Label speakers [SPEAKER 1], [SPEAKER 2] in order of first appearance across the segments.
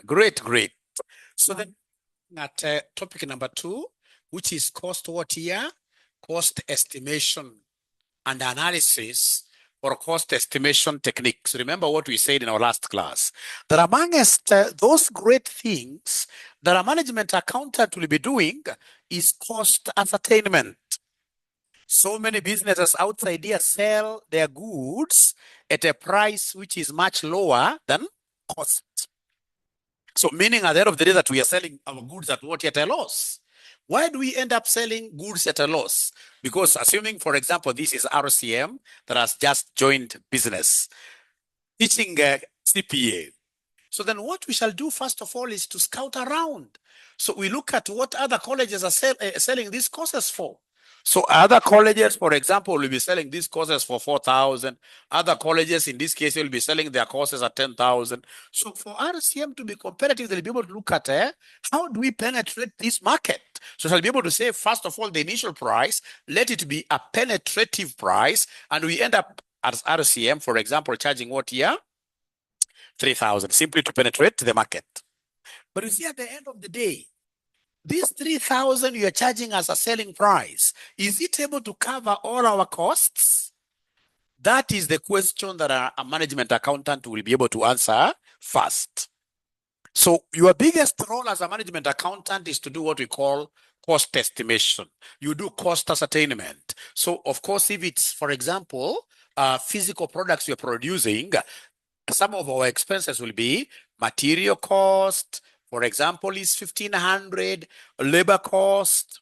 [SPEAKER 1] Great, great. So then at topic number 2, which is cost what here? Cost estimation and analysis or cost estimation techniques. Remember what we said in our last class, that amongst those great things that a management accountant will be doing is cost ascertainment. So many businesses outside here sell their goods at a price which is much lower than cost. So meaning at the end of the day that we are selling our goods at what, at a loss. Why do we end up selling goods at a loss? Because assuming, for example, this is RCM that has just joined business, teaching CPA. So then what we shall do first of all is to scout around. So we look at what other colleges are selling these courses for. So other colleges, for example, will be selling these courses for 4,000. Other colleges, in this case, will be selling their courses at 10,000. So for RCM to be competitive, they'll be able to look at how do we penetrate this market? So they'll be able to say, first of all, the initial price, let it be a penetrative price. And we end up as RCM, for example, charging what here? 3,000, simply to penetrate the market. But you see, at the end of the day, this 3,000 you're charging as a selling price, is it able to cover all our costs? That is the question that a management accountant will be able to answer first. So your biggest role as a management accountant is to do what we call cost estimation. You do cost ascertainment. So of course, if it's, for example, physical products you're producing, some of our expenses will be material cost, for example, is 1,500, labor cost.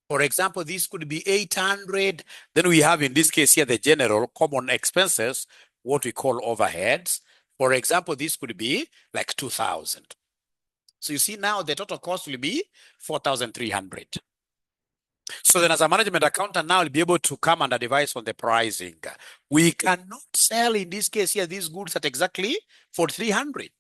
[SPEAKER 1] For example, this could be 800. Then we have, in this case here, the general common expenses, what we call overheads. For example, this could be like 2,000. So you see now the total cost will be 4,300. So then as a management accountant now will be able to come and advise on the pricing. We cannot sell, in this case here, these goods at exactly 4,300.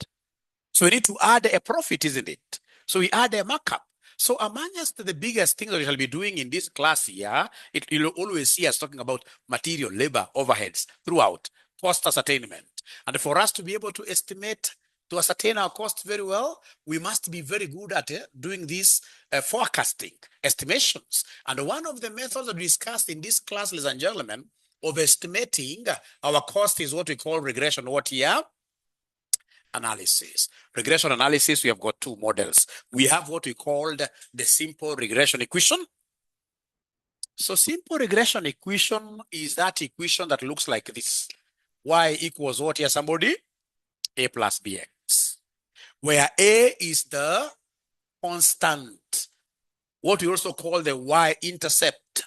[SPEAKER 1] So we need to add a profit, isn't it? So we add a markup. So amongst the biggest things that we shall be doing in this class here, you'll always see us talking about material, labor, overheads throughout, cost ascertainment. And for us to be able to estimate, to ascertain our costs very well, we must be very good at doing these forecasting estimations. And one of the methods that we discussed in this class, ladies and gentlemen, of estimating our cost is what we call regression. What here? Analysis. Regression analysis, we have got two models. We have what we called the simple regression equation. So simple regression equation is that equation that looks like this. Y equals what here, somebody? A plus bx, where A is the constant, what we also call the y-intercept.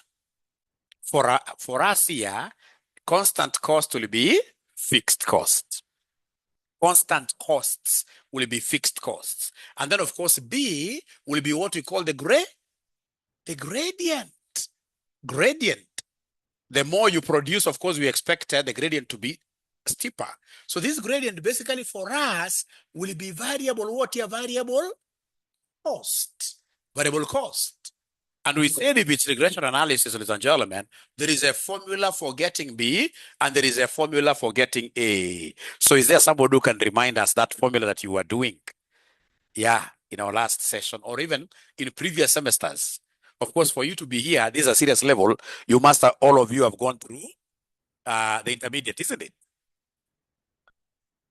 [SPEAKER 1] For us here, constant cost will be fixed cost. Constant costs will be fixed costs. And then, of course, B will be what we call the gradient. Gradient. The more you produce, of course, we expect the gradient to be steeper. So this gradient basically for us will be variable, what here? Variable cost. Variable cost. And we said if it's regression analysis, ladies and gentlemen, there is a formula for getting B and there is a formula for getting A. So is there somebody who can remind us that formula that you were doing? Yeah, in our last session or even in previous semesters. Of course, for you to be here, this is a serious level. You must have, all of you have gone through the intermediate, isn't it?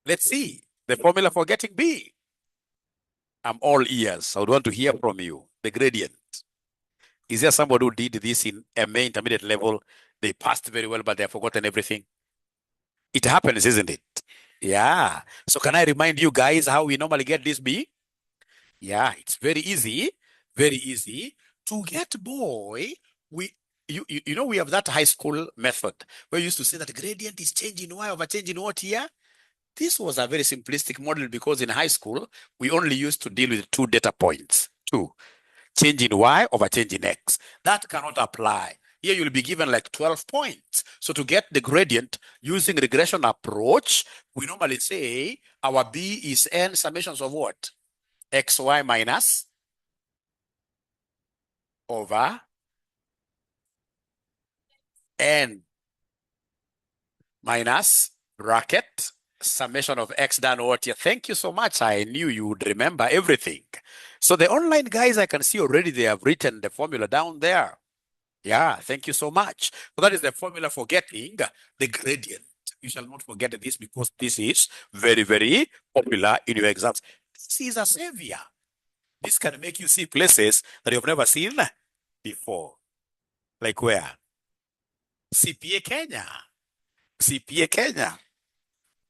[SPEAKER 1] Let's see the formula for getting B. I'm all ears. I would want to hear from you. The gradient. Is there somebody who did this in MA intermediate level? They passed very well, but they have forgotten everything. It happens, isn't it? Yeah. So can I remind you guys how we normally get this B? Yeah, it's very easy. Very easy. To get boy, you know, we have that high school method where we used to say that gradient is changing Y over changing what here? This was a very simplistic model because in high school, we only used to deal with 2 data points. 2. Change in Y over change in X. That cannot apply. Here you'll be given like 12 points. So to get the gradient using regression approach, we normally say our B is N summations of what? XY minus over N minus bracket Summation of X done what here. Thank you so much. I knew you would remember everything. So the online guys, I can see already they have written the formula down there. Yeah, thank you so much. So that is the formula for getting the gradient. You shall not forget this because this is very, very popular in your exams. This is a savior. This can make you see places that you've never seen before. Like where? CPA Kenya. CPA Kenya.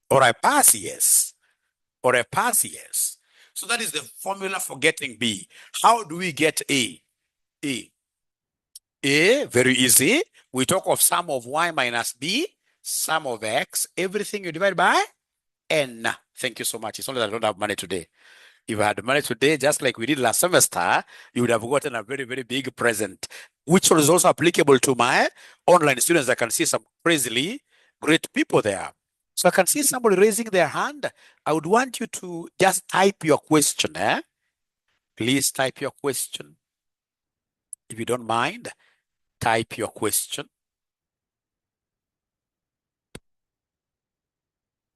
[SPEAKER 1] Or I pass, yes. Or a pass, yes. So that is the formula for getting B. How do we get A? A. A, very easy. We talk of sum of y minus b, sum of x, everything you divide by n. Thank you so much. It's only that I don't have money today. If I had money today, just like we did last semester, you would have gotten a very, very big present, which is also applicable to my online students. I can see some crazily great people there. So I can see somebody raising their hand. I would want you to just type your question. Please type your question. If you don't mind, type your question.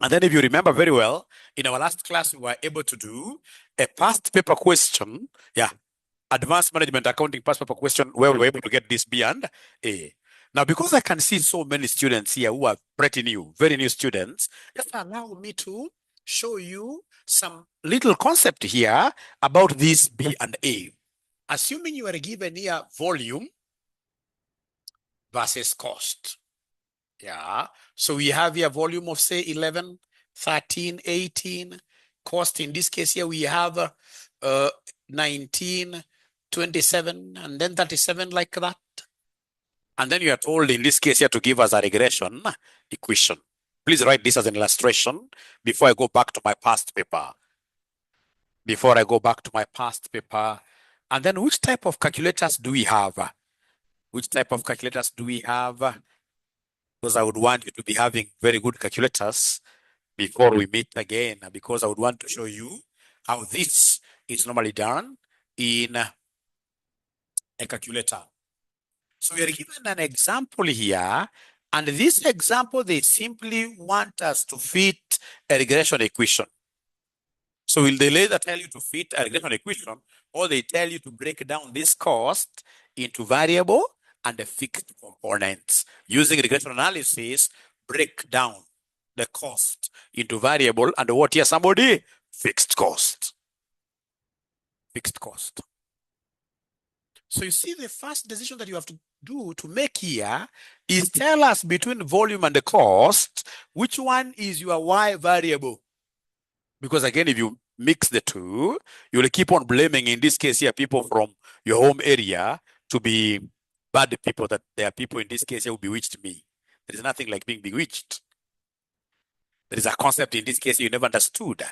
[SPEAKER 1] And then if you remember very well, in our last class, we were able to do a past paper question. Yeah, advanced management accounting past paper question where we were able to get this B and A. Now, because I can see so many students here who are pretty new, very new students, just allow me to show you some little concept here about this B and A. Assuming you are given here volume versus cost. Yeah. So we have here volume of say 11, 13, 18. Cost in this case here we have 19, 27, and then 37 like that. And then you are told in this case here to give us a regression equation. Please write this as an illustration before I go back to my past paper. Before I go back to my past paper. And then which type of calculators do we have? Which type of calculators do we have? Because I would want you to be having very good calculators before we meet again, because I would want to show you how this is normally done in a calculator. So we are given an example here, and this example, they simply want us to fit a regression equation. So will they later tell you to fit a regression equation, or they tell you to break down this cost into variable and the fixed components. Using regression analysis, break down the cost into variable and what here, somebody? Fixed cost. Fixed cost. So you see the first decision that you have to do to make here is tell us between volume and the cost, which one is your Y variable? Because again, if you mix the two, you will keep on blaming, in this case here, people from your home area to be bad people, that there are people in this case here who bewitched me. There is nothing like being bewitched. There is a concept in this case you never understood.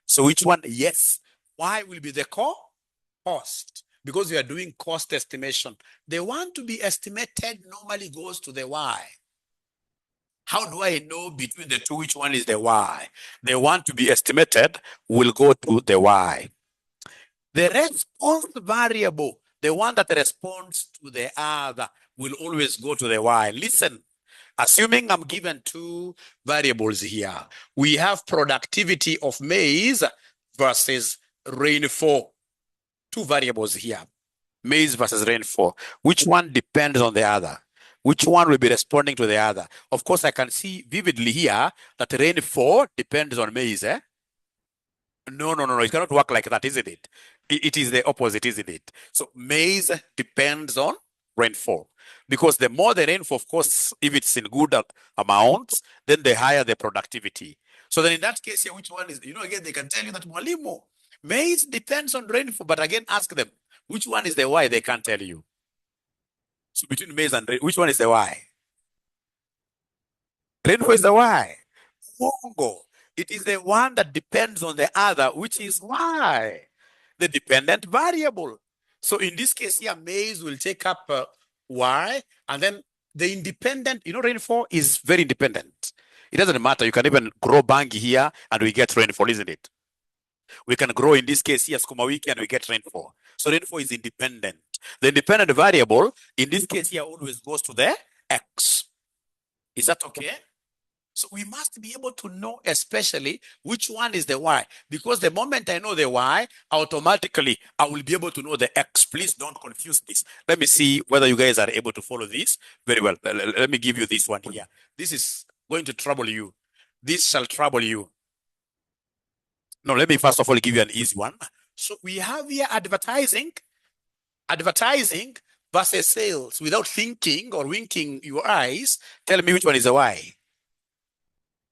[SPEAKER 1] So which one? Yes. Why will be the cost? Because we are doing cost estimation. The one to be estimated normally goes to the Y. How do I know between the two which one is the Y? The one to be estimated will go to the Y. The response variable, the one that responds to the other, will always go to the Y. Listen, assuming I'm given two variables here, we have productivity of maize versus rainfall. Two variables here, maize versus rainfall. Which one depends on the other? Which one will be responding to the other? Of course, I can see vividly here that rainfall depends on maize. No. It cannot work like that, isn't it? It is the opposite, isn't it? So maize depends on rainfall. Because the more the rainfall, of course, if it's in good amounts, then the higher the productivity. So then in that case here, which one is, again, they can tell you that Mwalimu, maize depends on rainfall, but again, ask them, which one is the Y? They can't tell you. So between maize and which one is the Y? Rainfall is the Y. Mongo. It is the one that depends on the other, which is Y, the dependent variable. So in this case here, maize will take up Y, and then the independent, rainfall is very independent. It doesn't matter. You can even grow bangi here and we get rainfall, isn't it? We can grow in this case here, skuma wiki, and we get rainfall. So rainfall is independent. The independent variable in this case here always goes to the X. Is that okay? So we must be able to know especially which one is the Y, because the moment I know the Y, automatically I will be able to know the X. Please don't confuse this. Let me see whether you guys are able to follow this very well. Let me give you this one here. This is going to trouble you. This shall trouble you. No, let me first of all give you an easy one. So we have here advertising versus sales. Without thinking or winking your eyes, tell me which one is the Y.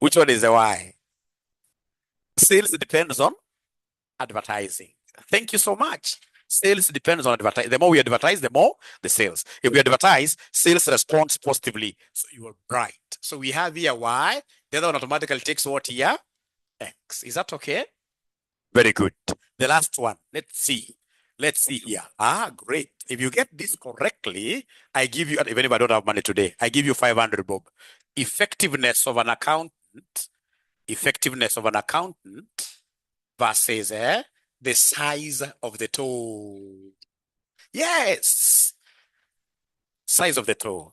[SPEAKER 1] Which one is the Y? Sales depends on advertising. Thank you so much. Sales depends on advertising. The more we advertise, the more the sales. If we advertise, sales responds positively. So you are right. So we have here Y. The other one automatically takes what here? X. Is that okay? Very good. The last one. Let's see. Let's see here. Ah, great. If you get this correctly, I give you, even if I don't have money today, I give you 500, Bob. Effectiveness of an accountant versus the size of the toe. Yes, size of the toe.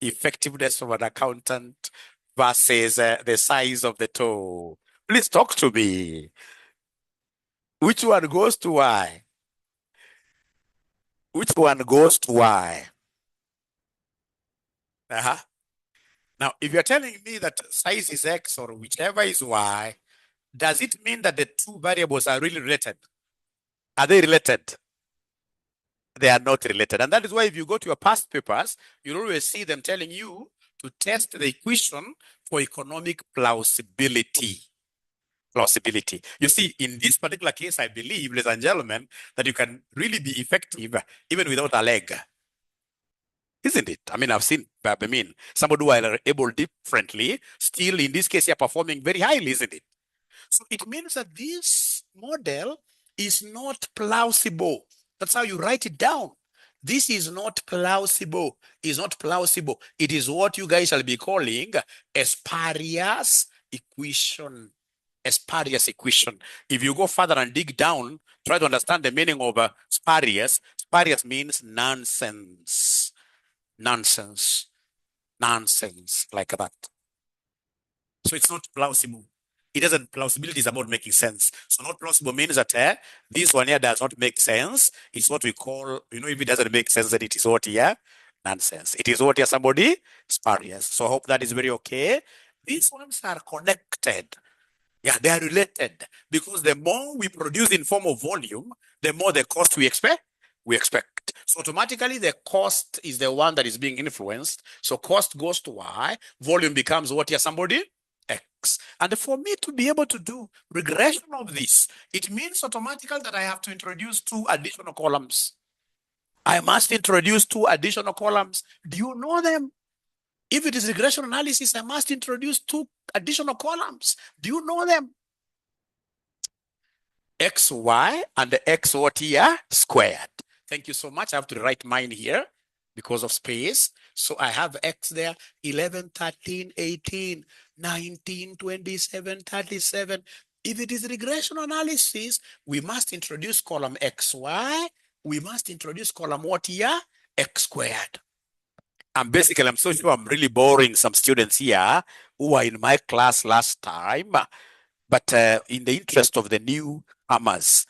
[SPEAKER 1] Effectiveness of an accountant versus the size of the toe. Please talk to me. Which one goes to Y? Which one goes to Y? Uh-huh. Now, if you're telling me that size is X or whichever is Y, does it mean that the two variables are really related? Are they related? They are not related. And that is why if you go to your past papers, you'll always see them telling you to test the equation for economic plausibility. You see, in this particular case, I believe, ladies and gentlemen, that you can really be effective even without a leg. Isn't it? I mean, I've seen, somebody who are able differently, still in this case, you're performing very highly, isn't it? So it means that this model is not plausible. That's how you write it down. This is not plausible. It's not plausible. It is what you guys shall be calling a spurious equation. A spurious equation. If you go further and dig down, try to understand the meaning of spurious. Spurious means nonsense. Nonsense. Nonsense, like that. So it's not plausible. It doesn't, plausibility is about making sense. So not plausible means that this one here does not make sense. It's what we call, if it doesn't make sense, then it is what here? Nonsense. It is what here somebody? Spurious. So I hope that is very okay. These ones are connected. Yeah, they are related because the more we produce in form of volume, the more the cost we expect. So automatically the cost is the one that is being influenced. So cost goes to Y, volume becomes what here somebody? X. And for me to be able to do regression of this, it means automatically that I have to introduce two additional columns. I must introduce two additional columns. Do you know them? If it is regression analysis, I must introduce two additional columns. Do you know them? XY and the X what here squared. Thank you so much. I have to write mine here because of space. So I have X there, 11, 13, 18, 19, 27, 37. If it is regression analysis, we must introduce column XY. We must introduce column what here? X squared. And basically, I'm so sure I'm really boring some students here who are in my class last time. But in the interest of the newcomers,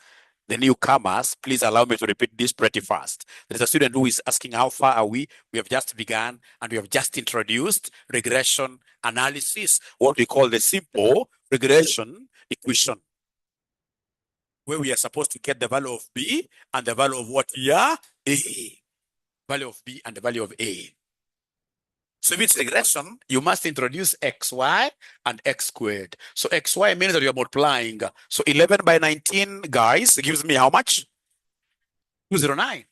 [SPEAKER 1] please allow me to repeat this pretty fast. There's a student who is asking how far are we? We have just begun and we have just introduced regression analysis, what we call the simple regression equation, where we are supposed to get the value of B and the value of what here? A. Value of B and the value of A. So if it's regression, you must introduce XY and X squared. So XY means that you're multiplying. So 11 by 19, guys, gives me how much? 209.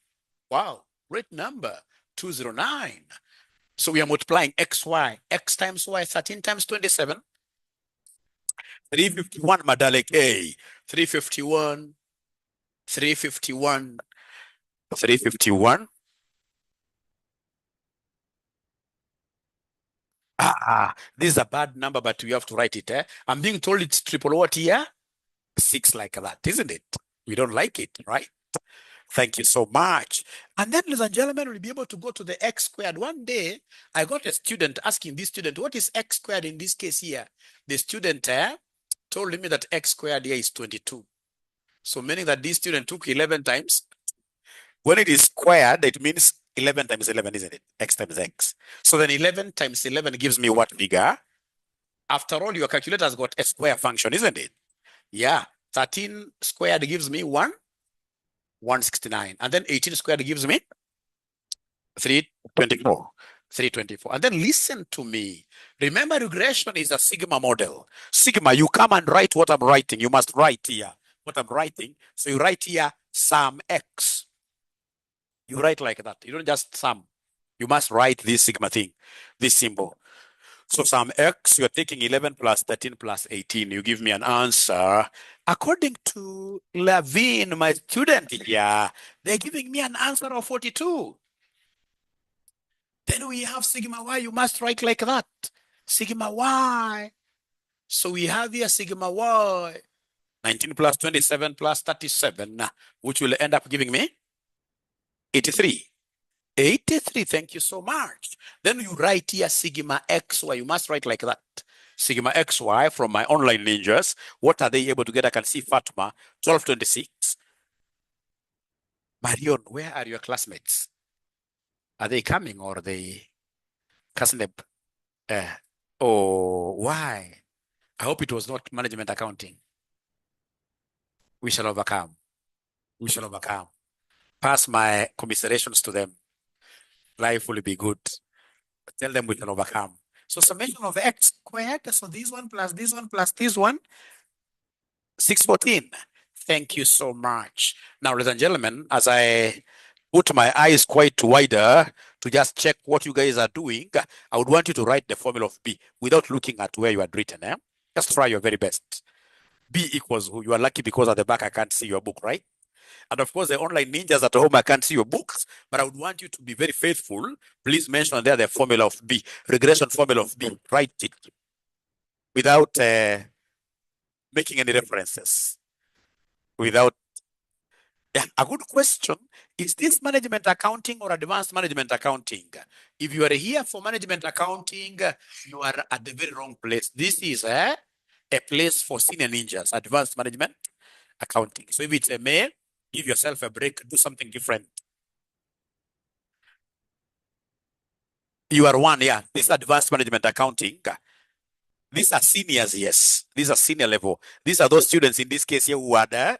[SPEAKER 1] Wow, great number, 209. So we are multiplying XY. X times Y, 13 times 27. 351, Madalek A. 351. 351. 351. This is a bad number, but we have to write it. I'm being told it's triple what here? 6 like that, isn't it? We don't like it, right? Thank you so much. And then, ladies and gentlemen, we'll be able to go to the x squared. One day, I got a student asking this student, what is x squared in this case here? The student told me that x squared here is 22. So meaning that this student took 11 times. When it is squared, it means 11 times 11, isn't it? X times x. So then 11 times 11 gives me what figure? After all, your calculator has got a square function, isn't it? Yeah. 13 squared gives me 169. And then 18 squared gives me 324. 324. And then listen to me. Remember, regression is a sigma model. Sigma, you come and write what I'm writing. You must write here what I'm writing. So you write here sum x. You write like that. You don't just sum. You must write this sigma thing, this symbol. So sum x, you're taking 11 plus 13 plus 18. You give me an answer. According to Levine, my student here, they're giving me an answer of 42. Then we have sigma y. You must write like that. Sigma y. So we have here sigma y. 19 plus 27 plus 37, which will end up giving me 83. 83, thank you so much. Then you write here sigma xy. You must write like that. Sigma xy from my online ninjas. What are they able to get? I can see Fatma, 1226. Marion, where are your classmates? Are they coming or are they Kasneb? Oh, why? I hope it was not management accounting. We shall overcome. We shall overcome. Pass my commiserations to them. Life will be good. Tell them we can overcome. So summation of x squared. So this one plus this one plus this one, 614. Thank you so much. Now, ladies and gentlemen, as I put my eyes quite wider to just check what you guys are doing, I would want you to write the formula of B without looking at where you had written. Just try your very best. B equals who? You are lucky because at the back I can't see your book, right? And of course, the online ninjas at home, I can't see your books, but I would want you to be very faithful. Please mention there the formula of B, regression formula of B. Write it without making any references. Without, yeah, a good question. Is this management accounting or advanced management accounting? If you are here for management accounting, you are at the very wrong place. This is a place for senior ninjas, advanced management accounting. So if it's a male, give yourself a break, do something different. You are one, yeah. This is advanced management accounting. These are seniors, yes. These are senior level. These are those students in this case here who had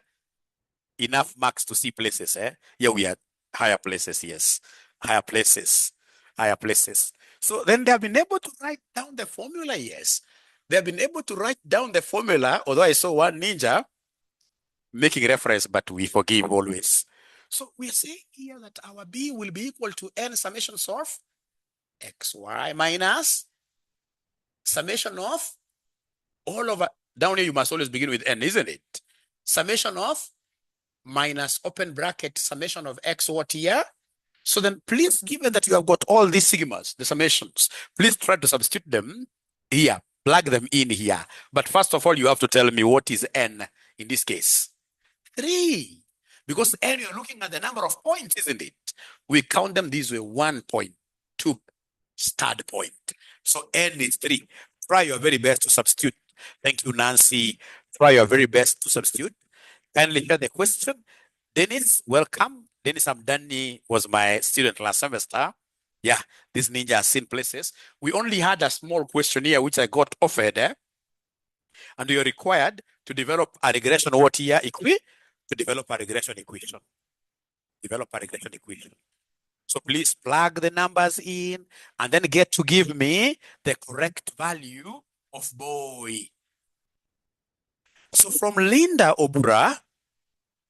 [SPEAKER 1] enough marks to see places. Here we are higher places, yes. Higher places. Higher places. So then they have been able to write down the formula, yes. They have been able to write down the formula, although I saw one ninja making reference, but we forgive always. So we say here that our B will be equal to n summations of xy minus summation of all over. Down here, you must always begin with n, isn't it? Summation of minus open bracket summation of x what here. So then please, given that you have got all these sigmas, the summations, please try to substitute them here, plug them in here. But first of all, you have to tell me what is n in this case. 3. Because n, you're looking at the number of points, isn't it? We count them this way: 1 point, 2, start point. So n is 3. Try your very best to substitute. Thank you, Nancy. Try your very best to substitute. Kindly hear the question. Dennis, welcome. Dennis Amdani was my student last semester. Yeah, this ninja has seen places. We only had a small questionnaire which I got offered, and you're required to develop a regression what here to develop a regression equation. Develop a regression equation. So please plug the numbers in and then get to give me the correct value of boy. So from Linda Obura,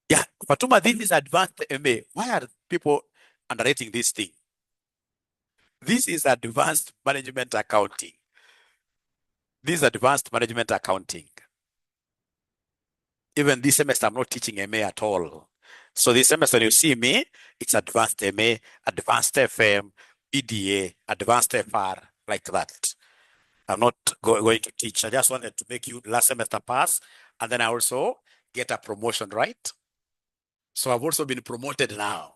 [SPEAKER 1] yeah, Fatuma, this is advanced MA. Why are people underrating this thing? This is advanced management accounting. This is advanced management accounting. Even this semester, I'm not teaching MA at all. So this semester, you see me, it's advanced MA, advanced FM, BDA, advanced FR, like that. I'm not going to teach. I just wanted to make you last semester pass, and then I also get a promotion, right? So I've also been promoted now.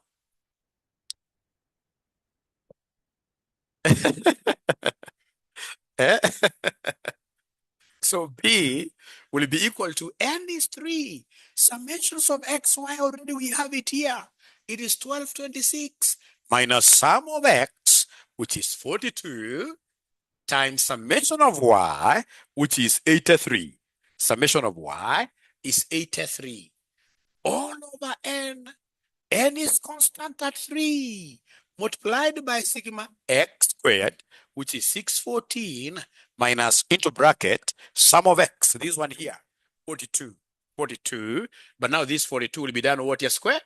[SPEAKER 1] Eh? So B will be equal to n is 3. Summations of x, y, already we have it here. It is 1226 minus sum of x, which is 42, times summation of y, which is 83. Summation of y is 83. All over n. N is constant at 3, multiplied by sigma x squared, which is 614, minus into bracket, sum of x, this one here, 42, 42. But now this 42 will be done over your square.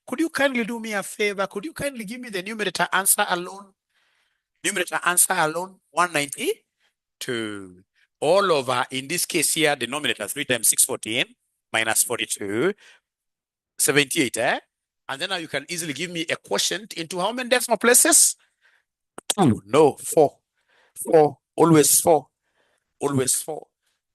[SPEAKER 1] Could you kindly do me a favor? Could you kindly give me the numerator answer alone? Numerator answer alone, 192. All over, in this case here, denominator 3 times 614 minus 42, 78, eh? And then now you can easily give me a quotient into how many decimal places? 2, no, 4. 4, always 4. Always 4.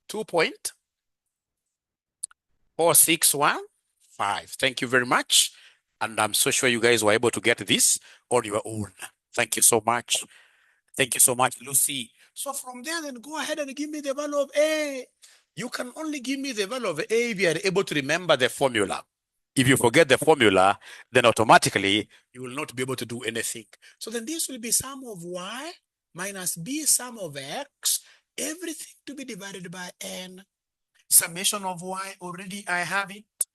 [SPEAKER 1] 2.4615. Thank you very much. And I'm so sure you guys were able to get this on your own. Thank you so much. Thank you so much, Lucy. So from there, then go ahead and give me the value of A. You can only give me the value of A if you are able to remember the formula. If you forget the formula, then automatically you will not be able to do anything. So then this will be sum of y minus b sum of x, everything to be divided by n. Summation of y, already I have it.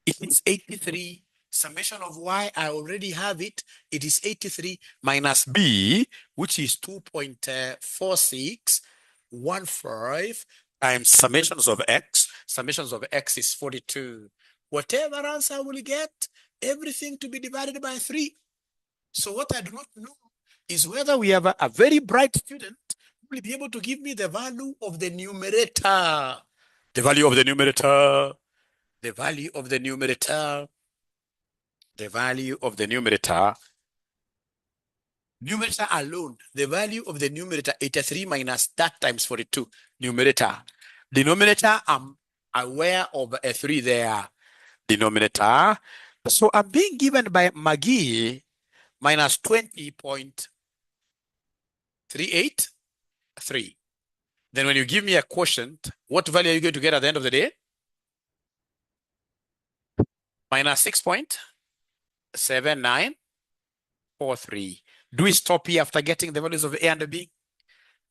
[SPEAKER 1] It is 83. Summation of y, I already have it. It is 83 minus b, which is 2.4615 times summations of x. Summations of x is 42. Whatever answer I will get, everything to be divided by 3. So what I do not know is whether we have a very bright student who will be able to give me the value of the numerator. The value of the numerator. The value of the numerator. The value of the numerator. Numerator alone, the value of the numerator, 83 minus that times 42. Numerator. Denominator, I'm aware of a 3 there. Denominator. So I'm being given by McGee minus 20.383. Then when you give me a quotient, what value are you going to get at the end of the day? Minus 6.7943. Do we stop here after getting the values of A and B?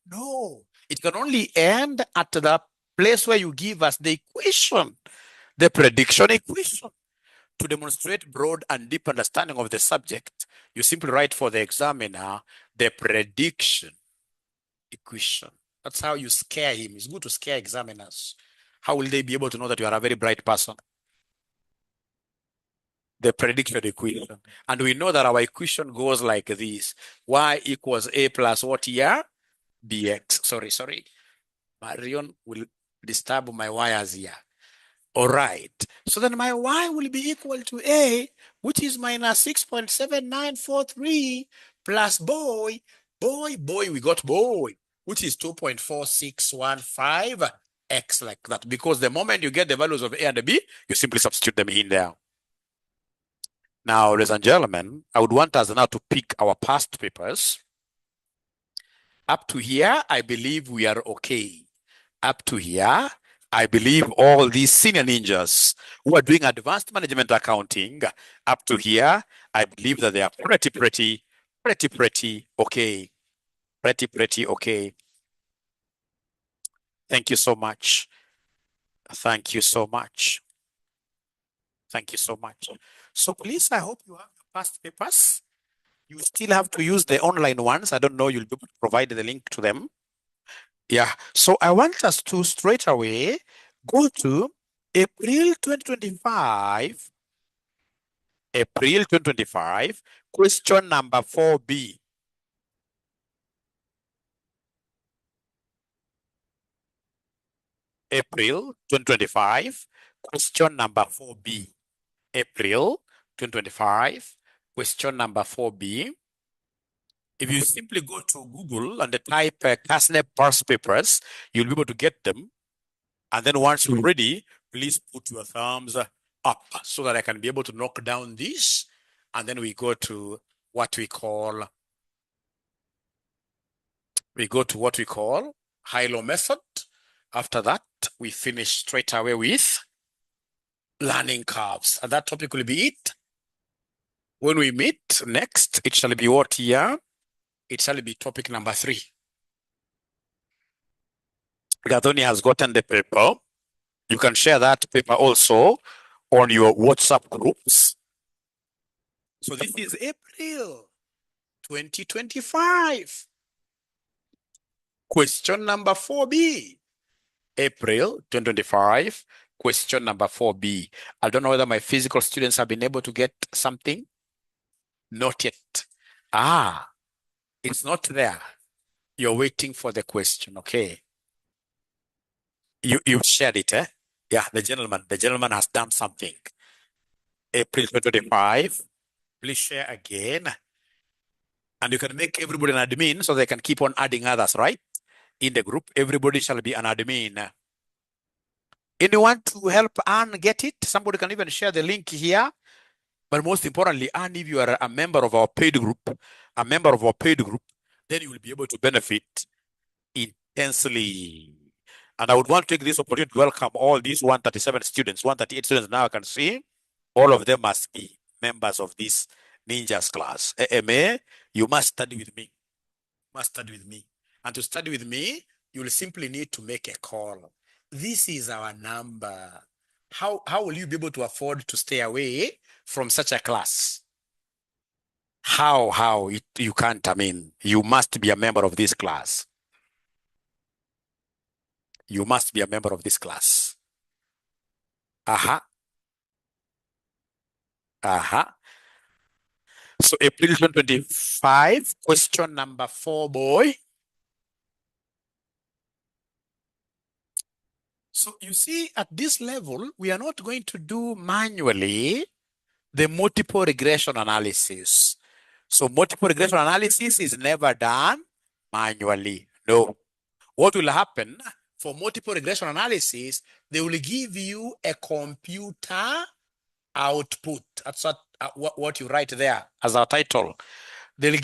[SPEAKER 1] No. It can only end at the place where you give us the equation, the prediction equation. To demonstrate broad and deep understanding of the subject, you simply write for the examiner the prediction equation. That's how you scare him. It's good to scare examiners. How will they be able to know that you are a very bright person? The prediction equation. And we know that our equation goes like this. Y equals A plus what here? Bx. Sorry. Marion will disturb my wires here. All right. So then my y will be equal to A, which is minus 6.7943 plus boy, we got boy, which is 2.4615 x, like that. Because the moment you get the values of A and B, you simply substitute them in there. Now, ladies and gentlemen, I would want us now to pick our past papers. Up to here, I believe we are okay. Up to here, I believe all these senior ninjas who are doing advanced management accounting, up to here, I believe that they are pretty okay. Pretty okay. Thank you so much. Thank you so much. Thank you so much. So please, I hope you have the past papers. You still have to use the online ones. I don't know, you'll be able to provide the link to them. Yeah, so I want us to straight away go to April 2025, question number 4B. April 2025, question number 4B. April 2025, question number 4B. If you simply go to Google and type Kasne past papers, you'll be able to get them. And then once you're ready, please put your thumbs up so that I can be able to knock down this. And then we go to what we call high-low method. After that, we finish straight away with learning curves. And that topic will be it. When we meet next, it shall be what year? It shall be topic number 3. Gathoni has gotten the paper. You can share that paper also on your WhatsApp groups. So this is April 2025. Question number 4B. April 2025. Question number 4B. I don't know whether my physical students have been able to get something. Not yet. It's not there. You're waiting for the question. Okay. You shared it, eh? Yeah, the gentleman has done something. April 2025. Please share again. And you can make everybody an admin so they can keep on adding others, right? In the group, everybody shall be an admin. Anyone to help Anne get it? Somebody can even share the link here. But most importantly, Anne, if you are a member of our paid group, then you will be able to benefit intensely. And I would want to take this opportunity to welcome all these 137 students, 138 students now I can see. All of them must be members of this Ninjas class. AMA, you must study with me. And to study with me, you will simply need to make a call. This is our number. How will you be able to afford to stay away from such a class? You can't. I mean, you must be a member of this class. You must be a member of this class. So April 2025, question number 4, boy. So you see, at this level, we are not going to do manually the multiple regression analysis. So multiple regression analysis is never done manually. No. What will happen for multiple regression analysis, they will give you a computer output. That's what you write there as our title. They'll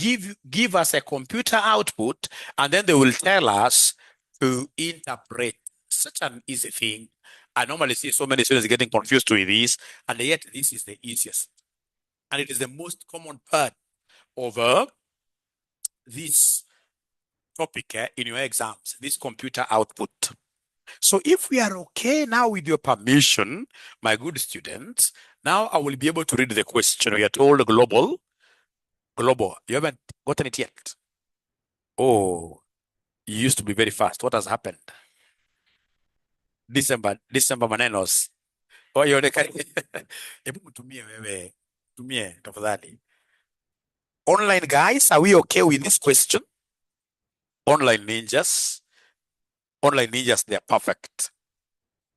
[SPEAKER 1] give us a computer output, and then they will tell us to interpret. Such an easy thing. I normally see so many students getting confused with this, and yet this is the easiest. And it is the most common part of this topic in your exams, this computer output. So if we are okay now with your permission, my good students, now I will be able to read the question. We are told global. You haven't gotten it yet. Oh, you used to be very fast. What has happened? December manenos. Oh, you're the kind. Tumie tafadhali. Online guys, are we okay with this question? Online ninjas, they're perfect.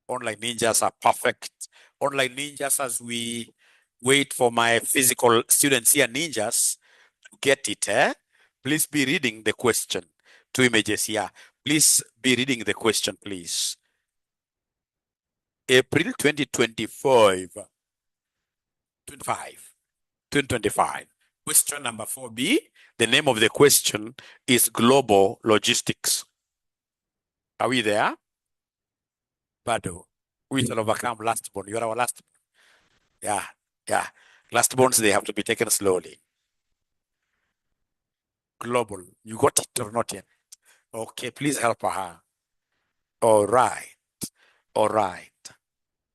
[SPEAKER 1] Online ninjas are perfect. Online ninjas, as we wait for my physical students here, ninjas, to get it, please be reading the question. 2 images here. Please be reading the question, please. April 2025. 2025. Question number 4B. The name of the question is global logistics. Are we there? Bado. We shall overcome last born. You are our last born. Yeah. Last borns, they have to be taken slowly. Global. You got it or not yet? Okay, please help her. All right.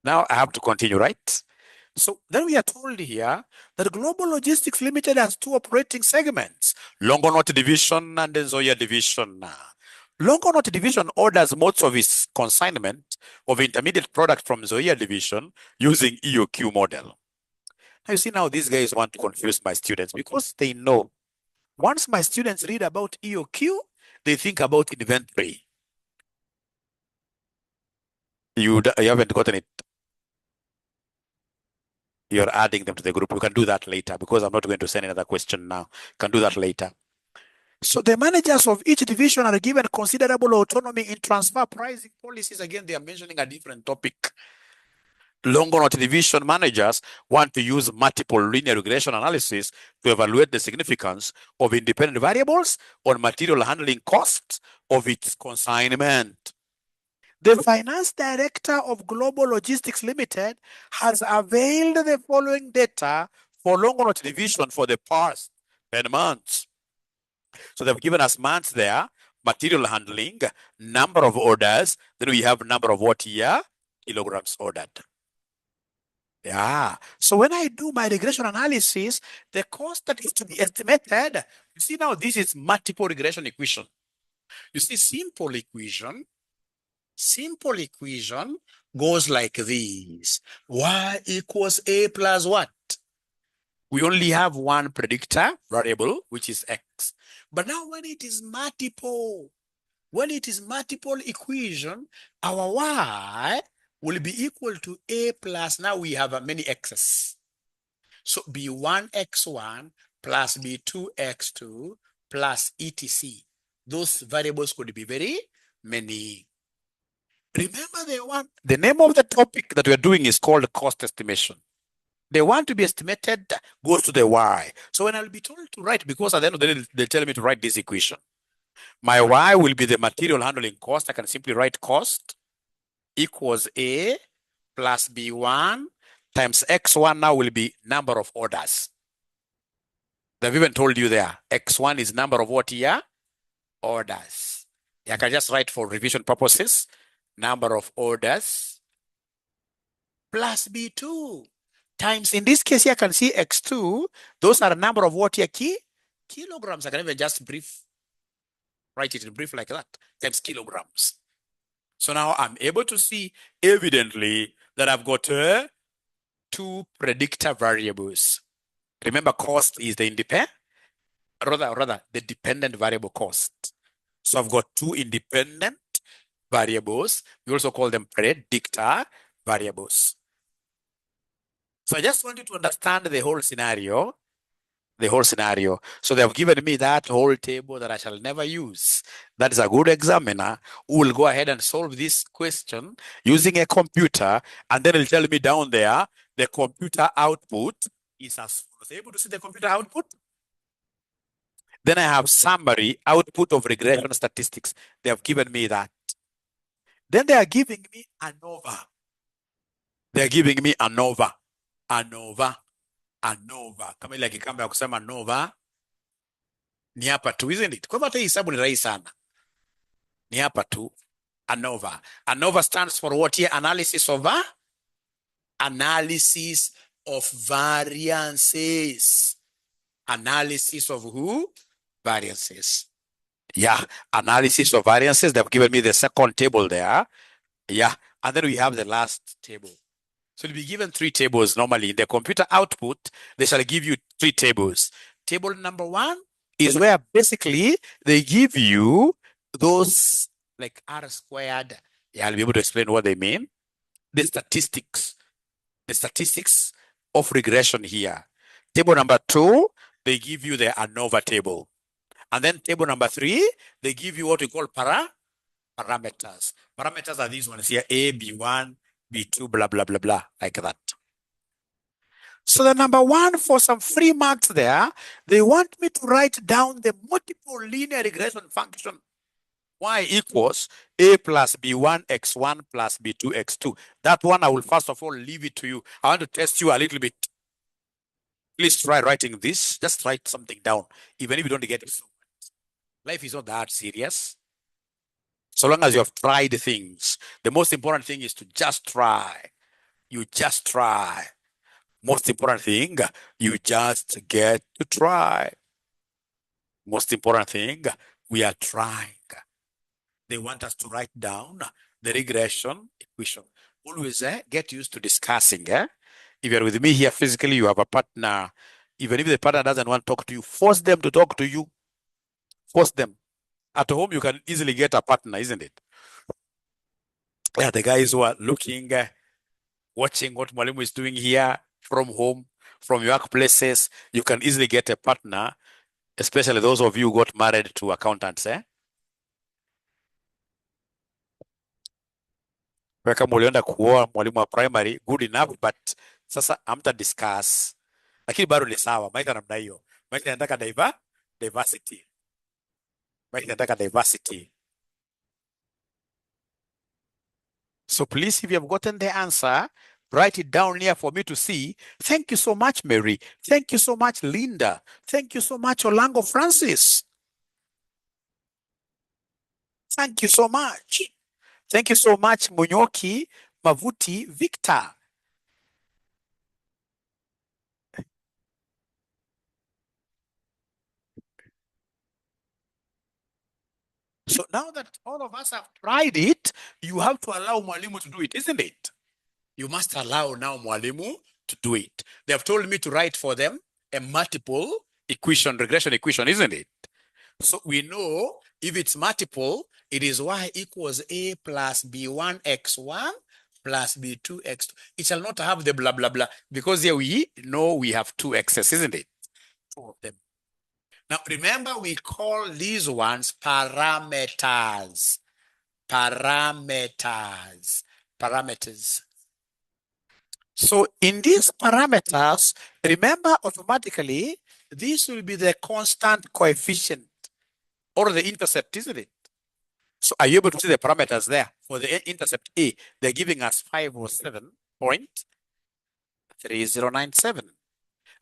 [SPEAKER 1] Now I have to continue, right? So then we are told here that Global Logistics Limited has 2 operating segments, Longonot Division and Nzoia Division. Longonot Division orders most of its consignment of intermediate products from Nzoia Division using EOQ model. Now you see, now these guys want to confuse my students because they know once my students read about EOQ, they think about inventory. You haven't gotten it. You're adding them to the group. You can do that later because I'm not going to send another question now. You can do that later. So the managers of each division are given considerable autonomy in transfer pricing policies. Again, they are mentioning a different topic. long-run division managers want to use multiple linear regression analysis to evaluate the significance of independent variables on material handling costs of its consignment. The finance director of Global Logistics Limited has availed the following data for long-run division for the past 10 months. So they've given us months there, material handling, number of orders, then we have number of what year? Kilograms ordered. Yeah. So when I do my regression analysis, the cost that is to be estimated, you see now this is multiple regression equation. You see simple equation goes like this. Y equals A plus what? We only have one predictor variable, which is X. But now when it is multiple equation, our Y will be equal to A plus, now we have many X's. So B1x1 plus B2x2 plus etc. Those variables could be very many. Remember the name of the topic that we're doing is called cost estimation. The one to be estimated goes to the Y. So when I'll be told to write, because at the end of the day, they tell me to write this equation. My Y will be the material handling cost. I can simply write cost equals A plus B1 times X1 now will be number of orders. They've even told you there, X1 is number of what year? Orders. I can just write for revision purposes, number of orders plus B2 times, in this case here, I can see X2. Those are a number of what here? Kilograms. I can even just write it in brief like that, times kilograms. So now I'm able to see evidently that I've got two predictor variables. Remember, cost is the the dependent variable cost. So I've got two independent variables. We also call them predictor variables. So I just want you to understand the whole scenario. So they have given me that whole table that I shall never use. That is a good examiner who will go ahead and solve this question using a computer, and then he'll tell me down there, the computer output is as follows. Able to see the computer output? Then I have summary, output of regression statistics. They have given me that. Then they are giving me ANOVA. They are giving me ANOVA. Kama ile kikamba ya kusema ANOVA ni hapa tu, isn't it? Kwa hivyo hata hii hesabu ni rahisi sana. Ni hapa tu. ANOVA. ANOVA stands for what here? Analysis of variances. Analysis of who? Variances. Yeah, analysis of variances. They've given me the second table there. Yeah, and then we have the last table. So you'll be given three tables normally. In the computer output, they shall give you three tables. Table number one is where basically they give you those like R squared. Yeah, I'll be able to explain what they mean. The statistics of regression here. Table number two, they give you the ANOVA table. And then table number three, they give you what we call parameters. Parameters are these ones here, A, B1, B2, blah, blah, blah, blah, like that. So the number one, for some free marks there, they want me to write down the multiple linear regression function. Y equals A plus B1 x1 plus B2 x2. That one I will first of all leave it to you. I want to test you a little bit. Please try writing this. Just write something down, even if you don't get it. Life is not that serious. So long as you have tried things, the most important thing is to just try. You just try. Most important thing, you just get to try. Most important thing, we are trying. They want us to write down the regression equation. Always get used to discussing. If you're with me here physically, you have a partner. Even if the partner doesn't want to talk to you, force them to talk to you. Force them. At home, you can easily get a partner, isn't it? Yeah, the guys who are looking, watching what Mwalimu is doing here from home, from your workplaces, you can easily get a partner, especially those of you who got married to accountants. Wewe kama ulienda kuoa mwalimu wa primary, good enough, but sasa hamta discuss. Lakini bado ni sawa, maisha namna hiyo. Maisha yanataka diversity. Maisha yanataka diversity. So please, if you have gotten the answer, write it down here for me to see. Thank you so much, Mary. Thank you so much, Linda. Thank you so much, Olango Francis. Thank you so much. Thank you so much, Munyoki Mavuti Victor. So now that all of us have tried it, you have to allow Mwalimu to do it, isn't it? You must allow now Mwalimu to do it. They have told me to write for them a multiple equation, regression equation, isn't it? So we know if it's multiple, it is y equals a plus b1 x1 plus b2 x2. It shall not have the blah, blah, blah, because here we know we have two x's, isn't it? Two of them. Now, remember, we call these ones parameters. Parameters. So in these parameters, remember automatically, this will be the constant coefficient or the intercept, isn't it? So are you able to see the parameters there? For the intercept A, they're giving us 507.3097.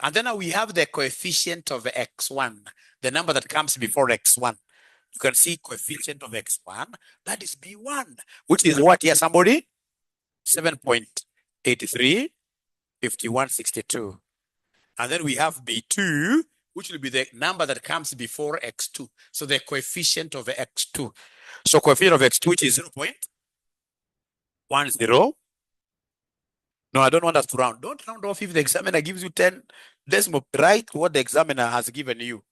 [SPEAKER 1] And then we have the coefficient of x1, the number that comes before x1. You can see coefficient of x1, that is b1, which is what here, somebody? 7.83, 5162. And then we have b2, which will be the number that comes before x2. So the coefficient of x2. So coefficient of x2, which is 0.10. No, I don't want us to round. Don't round off if the examiner gives you 10 decimal. Write what the examiner has given you.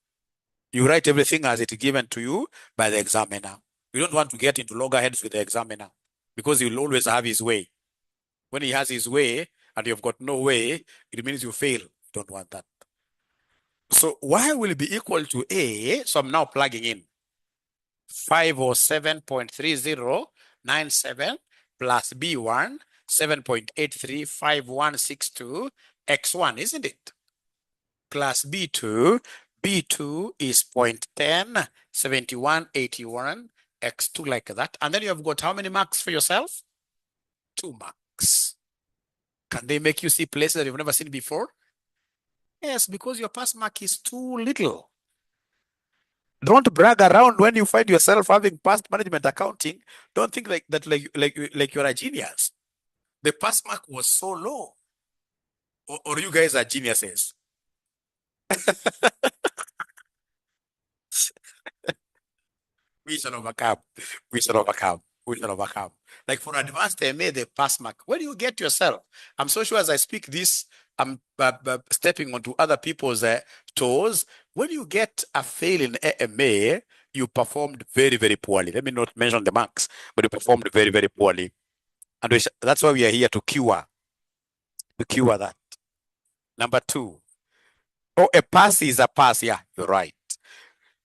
[SPEAKER 1] You write everything as it's given to you by the examiner. You don't want to get into loggerheads with the examiner because he will always have his way. When he has his way and you've got no way, it means you fail. You don't want that. So y will be equal to a. So I'm now plugging in 507.3097 plus b1 7.835162 x1, isn't it? Plus b2 is 0.10 7181 x2, like that. And then you have got how many marks for yourself? 2 marks. Can they make you see places that you've never seen before? Yes, because your pass mark is too little. Don't brag around when you find yourself having passed management accounting. Don't think like that, like you're a genius. The pass mark was so low. Or you guys are geniuses. We shall overcome. We shall overcome. We shall overcome. Like for advanced MA, the pass mark. Where do you get yourself? I'm so sure as I speak this, I'm stepping onto other people's toes. When you get a fail in AMA, you performed very, very poorly. Let me not mention the marks, but you performed very, very poorly. And that's why we are here to cure that. Number 2. Oh, a pass is a pass. Yeah, you're right.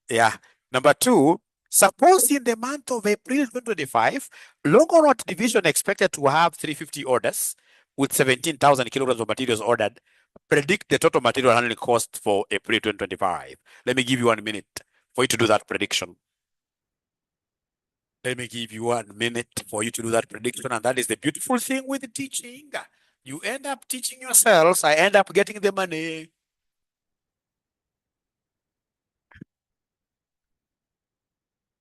[SPEAKER 1] Yeah. Number 2, suppose in the month of April 2025, Longonot division expected to have 350 orders with 17,000 kilograms of materials ordered. Predict the total material handling cost for April 2025. Let me give you 1 minute for you to do that prediction. Let me give you 1 minute for you to do that prediction. And that is the beautiful thing with teaching. You end up teaching yourselves. I end up getting the money.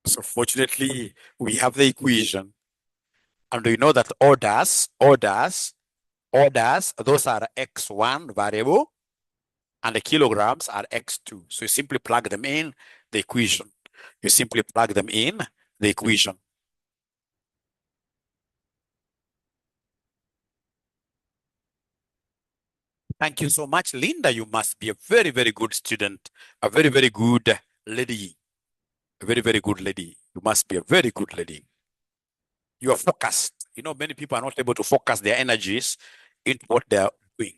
[SPEAKER 1] So fortunately, we have the equation. And we know that orders, those are x1 variable, and the kilograms are x2. So you simply plug them in the equation. You simply plug them in the equation. Thank you so much, Linda. You must be a very, very good student, a very, very good lady. A very, very good lady. You must be a very good lady. You are focused. You know, many people are not able to focus their energies into what they're doing.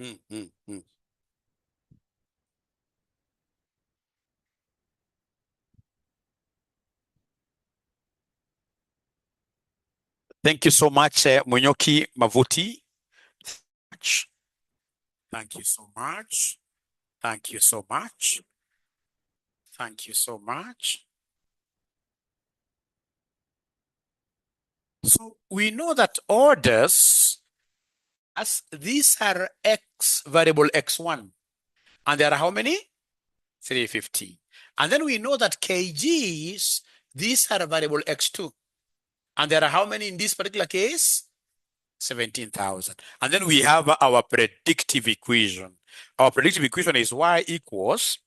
[SPEAKER 1] Mm, mm, mm. Thank you so much, Munyoki Mavuti. Thank you so much. Thank you so much. Thank you so much. So we know that orders, as these are X variable X1, and there are how many? 350. And then we know that kgs, these are variable X2. And there are how many in this particular case? 17,000. And then we have our predictive equation. Our predictive equation is y equals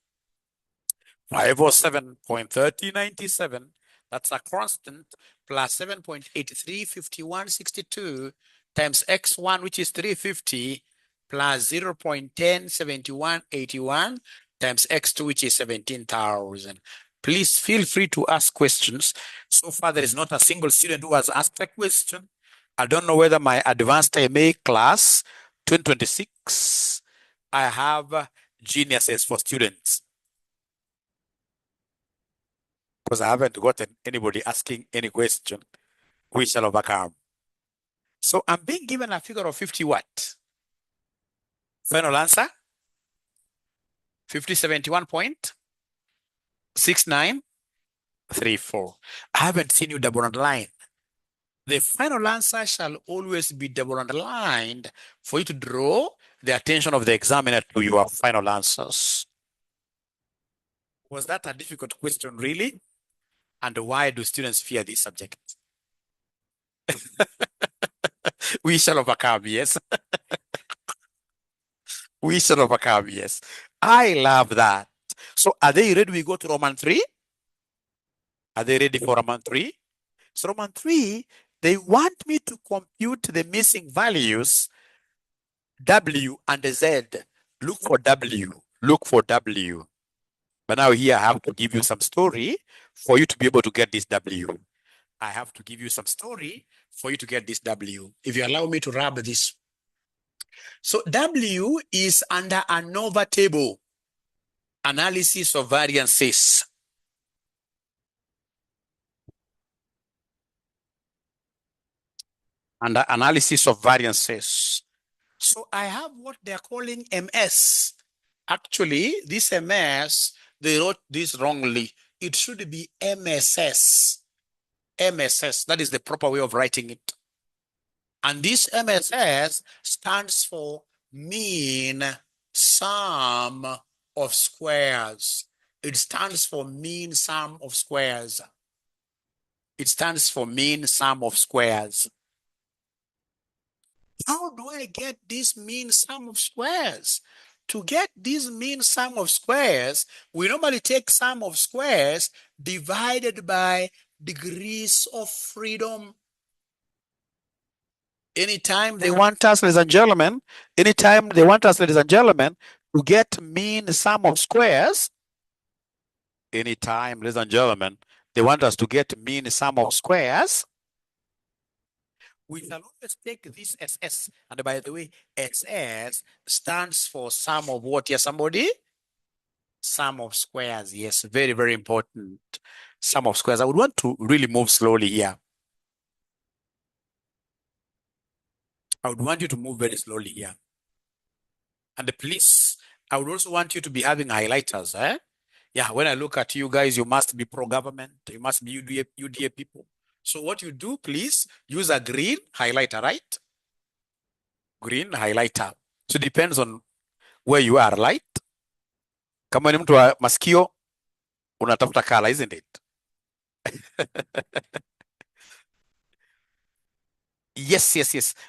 [SPEAKER 1] 507.3097. That's a constant plus 7.835162 times x1, which is 350, plus 0.107181 times x2, which is 17,000. Please feel free to ask questions. So far, there is not a single student who has asked a question. I don't know whether my advanced MA class 2026, I have geniuses for students, because I haven't gotten anybody asking any question. We shall overcome. So I'm being given a figure of 50 what? Final answer? 5071.6934. I haven't seen you double underline. The final answer shall always be double underlined for you to draw the attention of the examiner to your final answers. Was that a difficult question, really? And why do students fear this subject? We shall overcome, yes. We shall overcome, yes. I love that. So are they ready? We go to Roman 3? Are they ready for Roman 3? So Roman 3, they want me to compute the missing values, W and Z. Look for W. Look for W. But now here I have to give you some story for you to be able to get this W. I have to give you some story for you to get this W. If you allow me to rub this. So W is under ANOVA table, analysis of variances. Under analysis of variances. So I have what they're calling MS. Actually, this MS, they wrote this wrongly. It should be MSS. MSS, that is the proper way of writing it. And this MSS stands for mean sum of squares. It stands for mean sum of squares. It stands for mean sum of squares. How do I get this mean sum of squares? To get this mean sum of squares, we normally take sum of squares divided by degrees of freedom. Anytime they want us, ladies and gentlemen, to get mean sum of squares, anytime, ladies and gentlemen, they want us to get mean sum of squares, we shall always take this SS. And by the way, SS stands for sum of what? Yes, somebody? Sum of squares. Yes, very, very important. Sum of squares. I would want to really move slowly here. I would want you to move very slowly here. And please, I would also want you to be having highlighters. Yeah, when I look at you guys, you must be pro-government. You must be UDA people. So what you do, please, use a green highlighter, right? Green highlighter. So it depends on where you are, right? Kama ni mtu wa masikio, unatafuta color, isn't it? Yes.